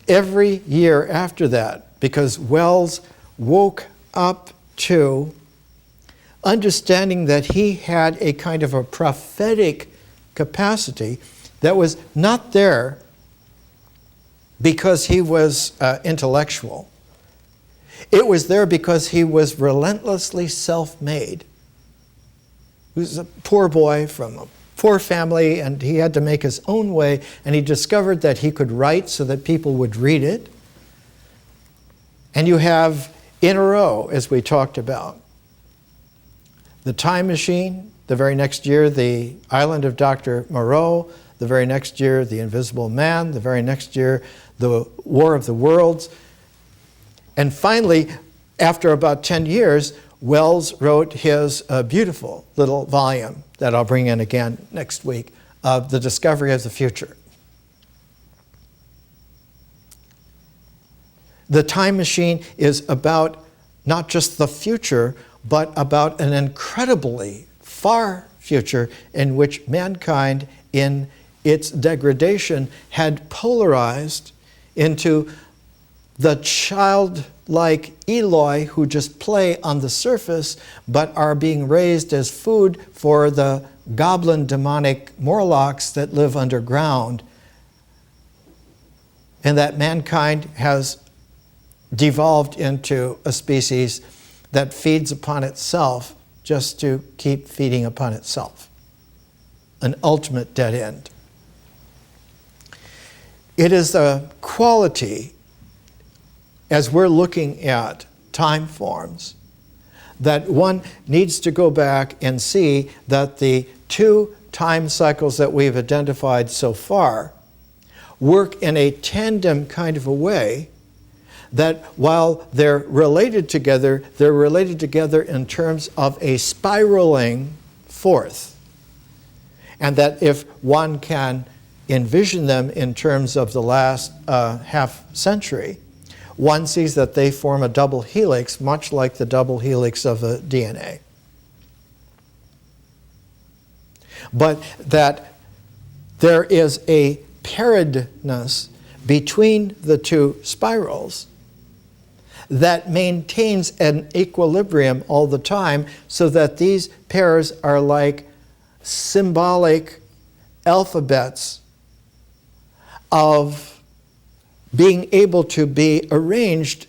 every year after that, because Wells woke up to understanding that he had a kind of a prophetic capacity that was not there because he was intellectual. It was there because he was relentlessly self-made. He was a poor boy from a poor family, and he had to make his own way, and he discovered that he could write so that people would read it. And you have, in a row, as we talked about, The Time Machine, the very next year, The Island of Dr. Moreau, the very next year, The Invisible Man, the very next year, The War of the Worlds. And finally, after about 10 years, Wells wrote his beautiful little volume that I'll bring in again next week of The Discovery of the Future. The time machine is about not just the future, but about an incredibly far future in which mankind, in its degradation, had polarized into the childlike Eloi who just play on the surface but are being raised as food for the goblin demonic Morlocks that live underground. And that mankind has devolved into a species that feeds upon itself just to keep feeding upon itself. An ultimate dead end. It is a quality, as we're looking at time forms, that one needs to go back and see that the two time cycles that we've identified so far work in a tandem kind of a way, that while they're related together in terms of a spiraling forth. And that if one can envision them in terms of the last half century, one sees that they form a double helix, much like the double helix of a DNA. But that there is a pairedness between the two spirals that maintains an equilibrium all the time, so that these pairs are like symbolic alphabets of being able to be arranged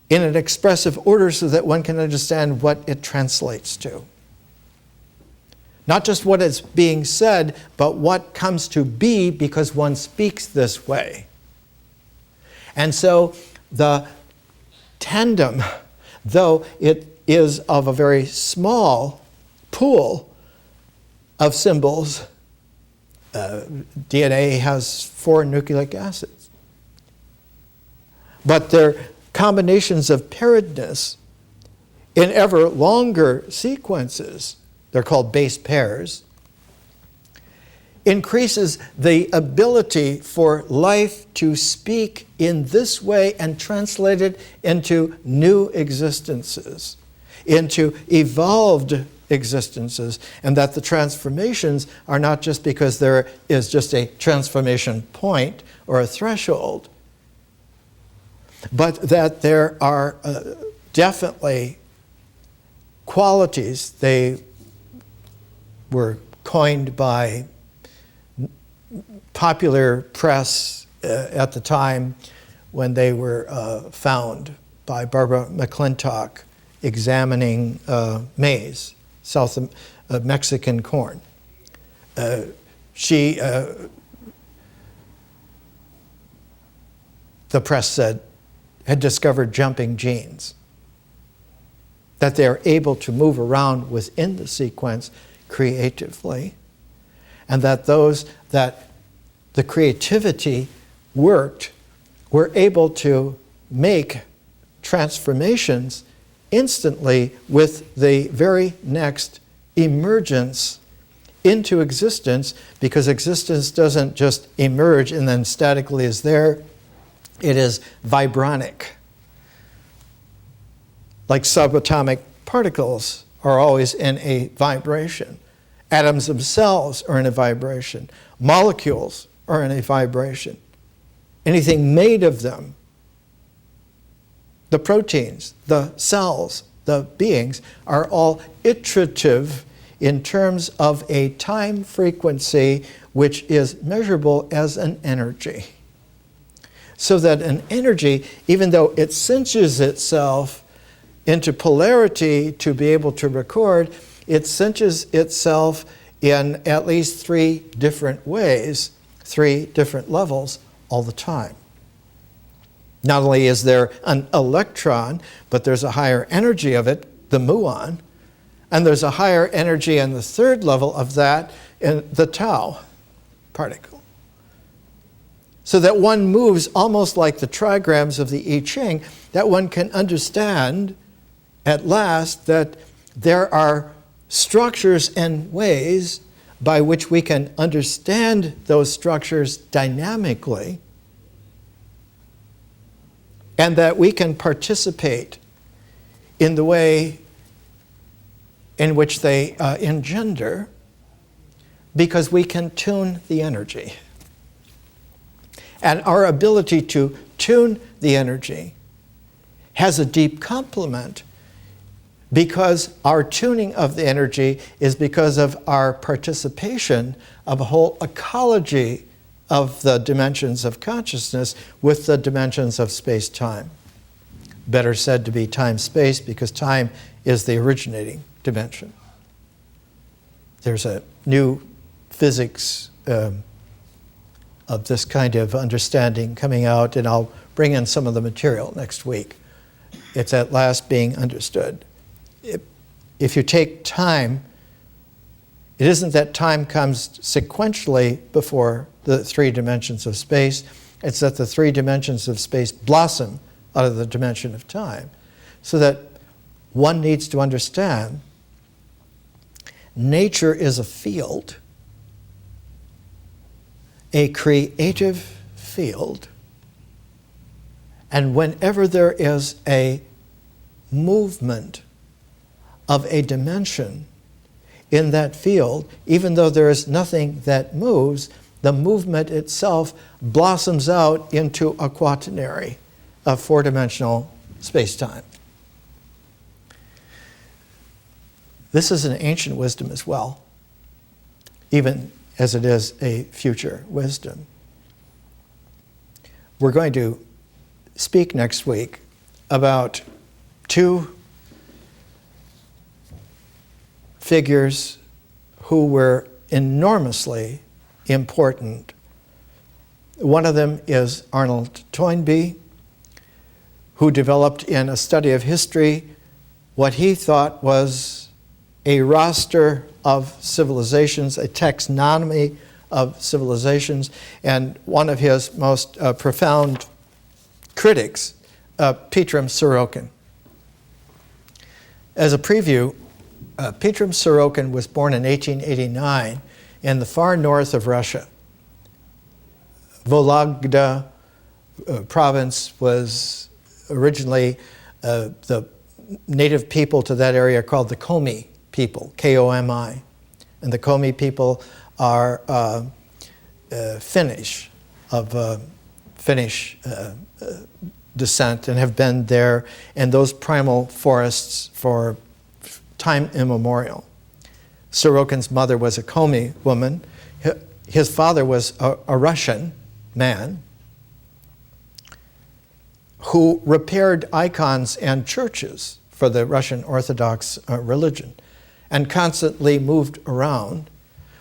in an expressive order so that one can understand what it translates to. Not just what is being said, but what comes to be because one speaks this way. And so the tandem, though it is of a very small pool of symbols, DNA has 4 nucleic acids. But their combinations of pairedness in ever longer sequences, they're called base pairs, increases the ability for life to speak in this way and translate it into new existences, into evolved existences, and that the transformations are not just because there is just a transformation point or a threshold, but that there are definitely qualities. They were coined by popular press at the time when they were found by Barbara McClintock examining maize, South Mexican corn. The press said, had discovered jumping genes, that they are able to move around within the sequence creatively, and that those that the creativity worked were able to make transformations instantly with the very next emergence into existence, because existence doesn't just emerge and then statically is there. It is vibronic. Like subatomic particles are always in a vibration. Atoms themselves are in a vibration. Molecules are in a vibration. Anything made of them, the proteins, the cells, the beings, are all iterative in terms of a time frequency which is measurable as an energy. So that an energy, even though it cinches itself into polarity to be able to record, it cinches itself in at least 3 different ways, 3 different levels all the time. Not only is there an electron, but there's a higher energy of it, the muon, and there's a higher energy in the 3rd level of that in the tau particle. So that one moves almost like the trigrams of the I Ching, that one can understand at last that there are structures and ways by which we can understand those structures dynamically, and that we can participate in the way in which they engender, because we can tune the energy. And our ability to tune the energy has a deep complement, because our tuning of the energy is because of our participation of a whole ecology of the dimensions of consciousness with the dimensions of space-time. Better said to be time-space, because time is the originating dimension. There's a new physics of this kind of understanding coming out, and I'll bring in some of the material next week. It's at last being understood. If you take time, it isn't that time comes sequentially before the three dimensions of space. It's that the three dimensions of space blossom out of the dimension of time. So that one needs to understand nature is a field, a creative field, and whenever there is a movement of a dimension in that field, even though there is nothing that moves, the movement itself blossoms out into a quaternary of four-dimensional space-time. This is an ancient wisdom as well, even as it is a future wisdom. We're going to speak next week about two figures who were enormously important. One of them is Arnold Toynbee, who developed in a study of history what he thought was a roster of civilizations, a taxonomy of civilizations, and one of his most profound critics, Petrum Sorokin. As a preview, Petrum Sorokin was born in 1889 in the far north of Russia. Vologda province was originally the native people to that area called the Komi people, K-O-M-I. And the Komi people are Finnish, of Finnish descent, and have been there in those primal forests for time immemorial. Sorokin's mother was a Komi woman. His father was a Russian man who repaired icons and churches for the Russian Orthodox religion and constantly moved around.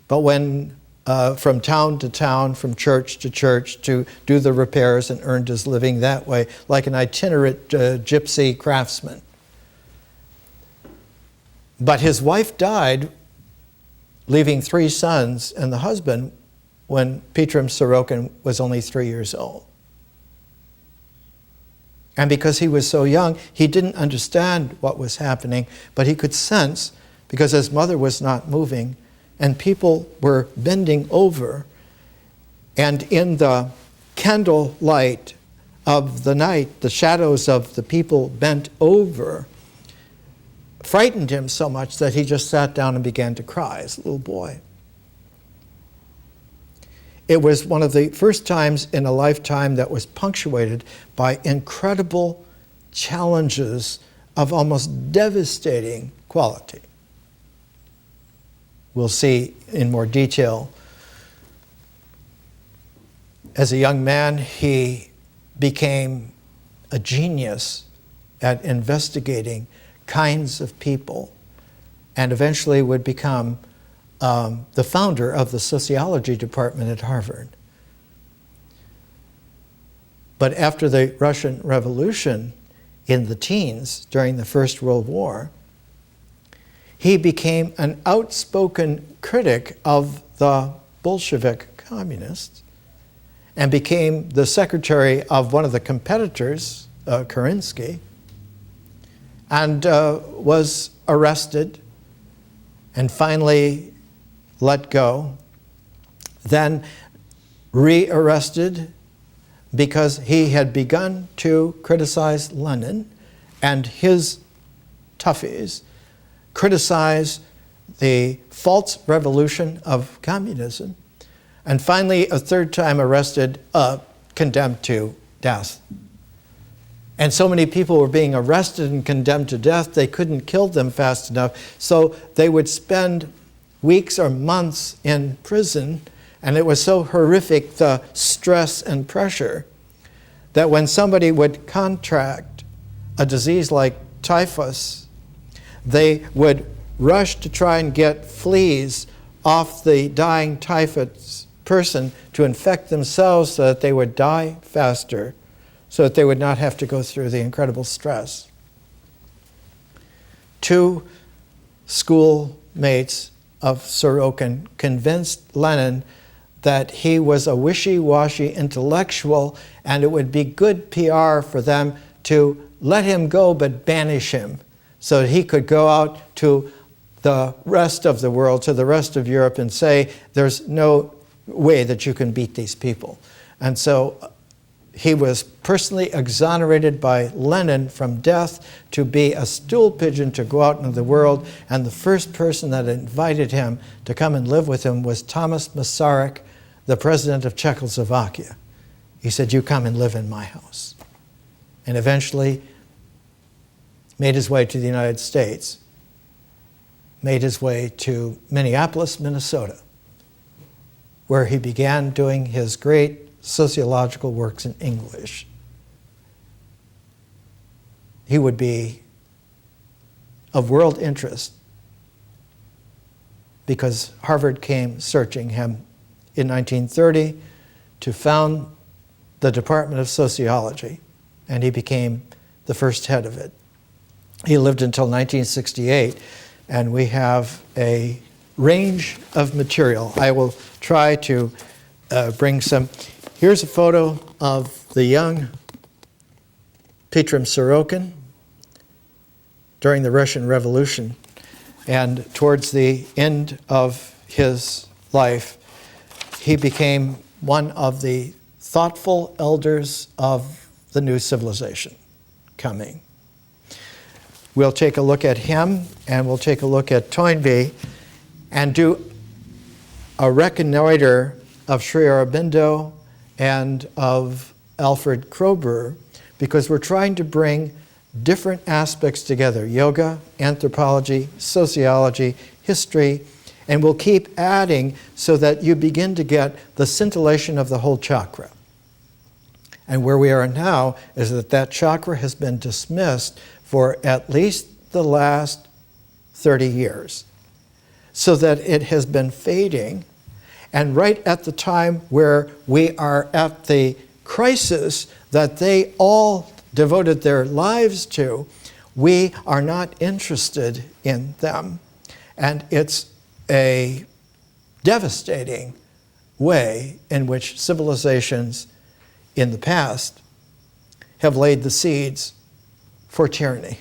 But when from town to town, from church to church, to do the repairs, and earned his living that way, like an itinerant gypsy craftsman. But his wife died, leaving 3 sons and the husband, when Petrum Sorokin was only 3 years old. And because he was so young, he didn't understand what was happening, but he could sense, because his mother was not moving, and people were bending over, and in the candle light of the night, the shadows of the people bent over frightened him so much that he just sat down and began to cry as a little boy. It was one of the first times in a lifetime that was punctuated by incredible challenges of almost devastating quality. We'll see in more detail. As a young man, he became a genius at investigating kinds of people, and eventually would become the founder of the sociology department at Harvard. But after the Russian Revolution in the teens, during the First World War, he became an outspoken critic of the Bolshevik communists and became the secretary of one of the competitors, Kerensky, and was arrested and finally let go, then re-arrested, because he had begun to criticize Lenin and his toughies, criticize the false revolution of communism, and finally a third time arrested, condemned to death. And so many people were being arrested and condemned to death, they couldn't kill them fast enough, so they would spend weeks or months in prison, and it was so horrific, the stress and pressure, that when somebody would contract a disease like typhus, they would rush to try and get fleas off the dying typhus person to infect themselves so that they would die faster, so that they would not have to go through the incredible stress. 2 schoolmates of Sorokin convinced Lenin that he was a wishy-washy intellectual and it would be good PR for them to let him go but banish him so that he could go out to the rest of the world, to the rest of Europe, and say, there's no way that you can beat these people. And so he was personally exonerated by Lenin from death to be a stool pigeon to go out into the world, and the first person that invited him to come and live with him was Thomas Masaryk, the president of Czechoslovakia. He said, you come and live in my house. And eventually made his way to the United States, made his way to Minneapolis, Minnesota, where he began doing his great sociological works in English. He would be of world interest because Harvard came searching him in 1930 to found the Department of Sociology, and he became the first head of it. He lived until 1968, and we have a range of material. I will try to bring some. Here's a photo of the young Petrum Sorokin during the Russian Revolution. And towards the end of his life, he became one of the thoughtful elders of the new civilization coming. We'll take a look at him, and we'll take a look at Toynbee, and do a reconnoiter of Sri Aurobindo and of Alfred Kroeber, because we're trying to bring different aspects together: yoga, anthropology, sociology, history, and we'll keep adding so that you begin to get the scintillation of the whole chakra. And where we are now is that that chakra has been dismissed for at least the last 30 years, so that it has been fading. And right at the time where we are at the crisis that they all devoted their lives to, we are not interested in them. And it's a devastating way in which civilizations in the past have laid the seeds for tyranny.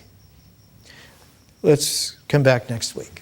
Let's come back next week.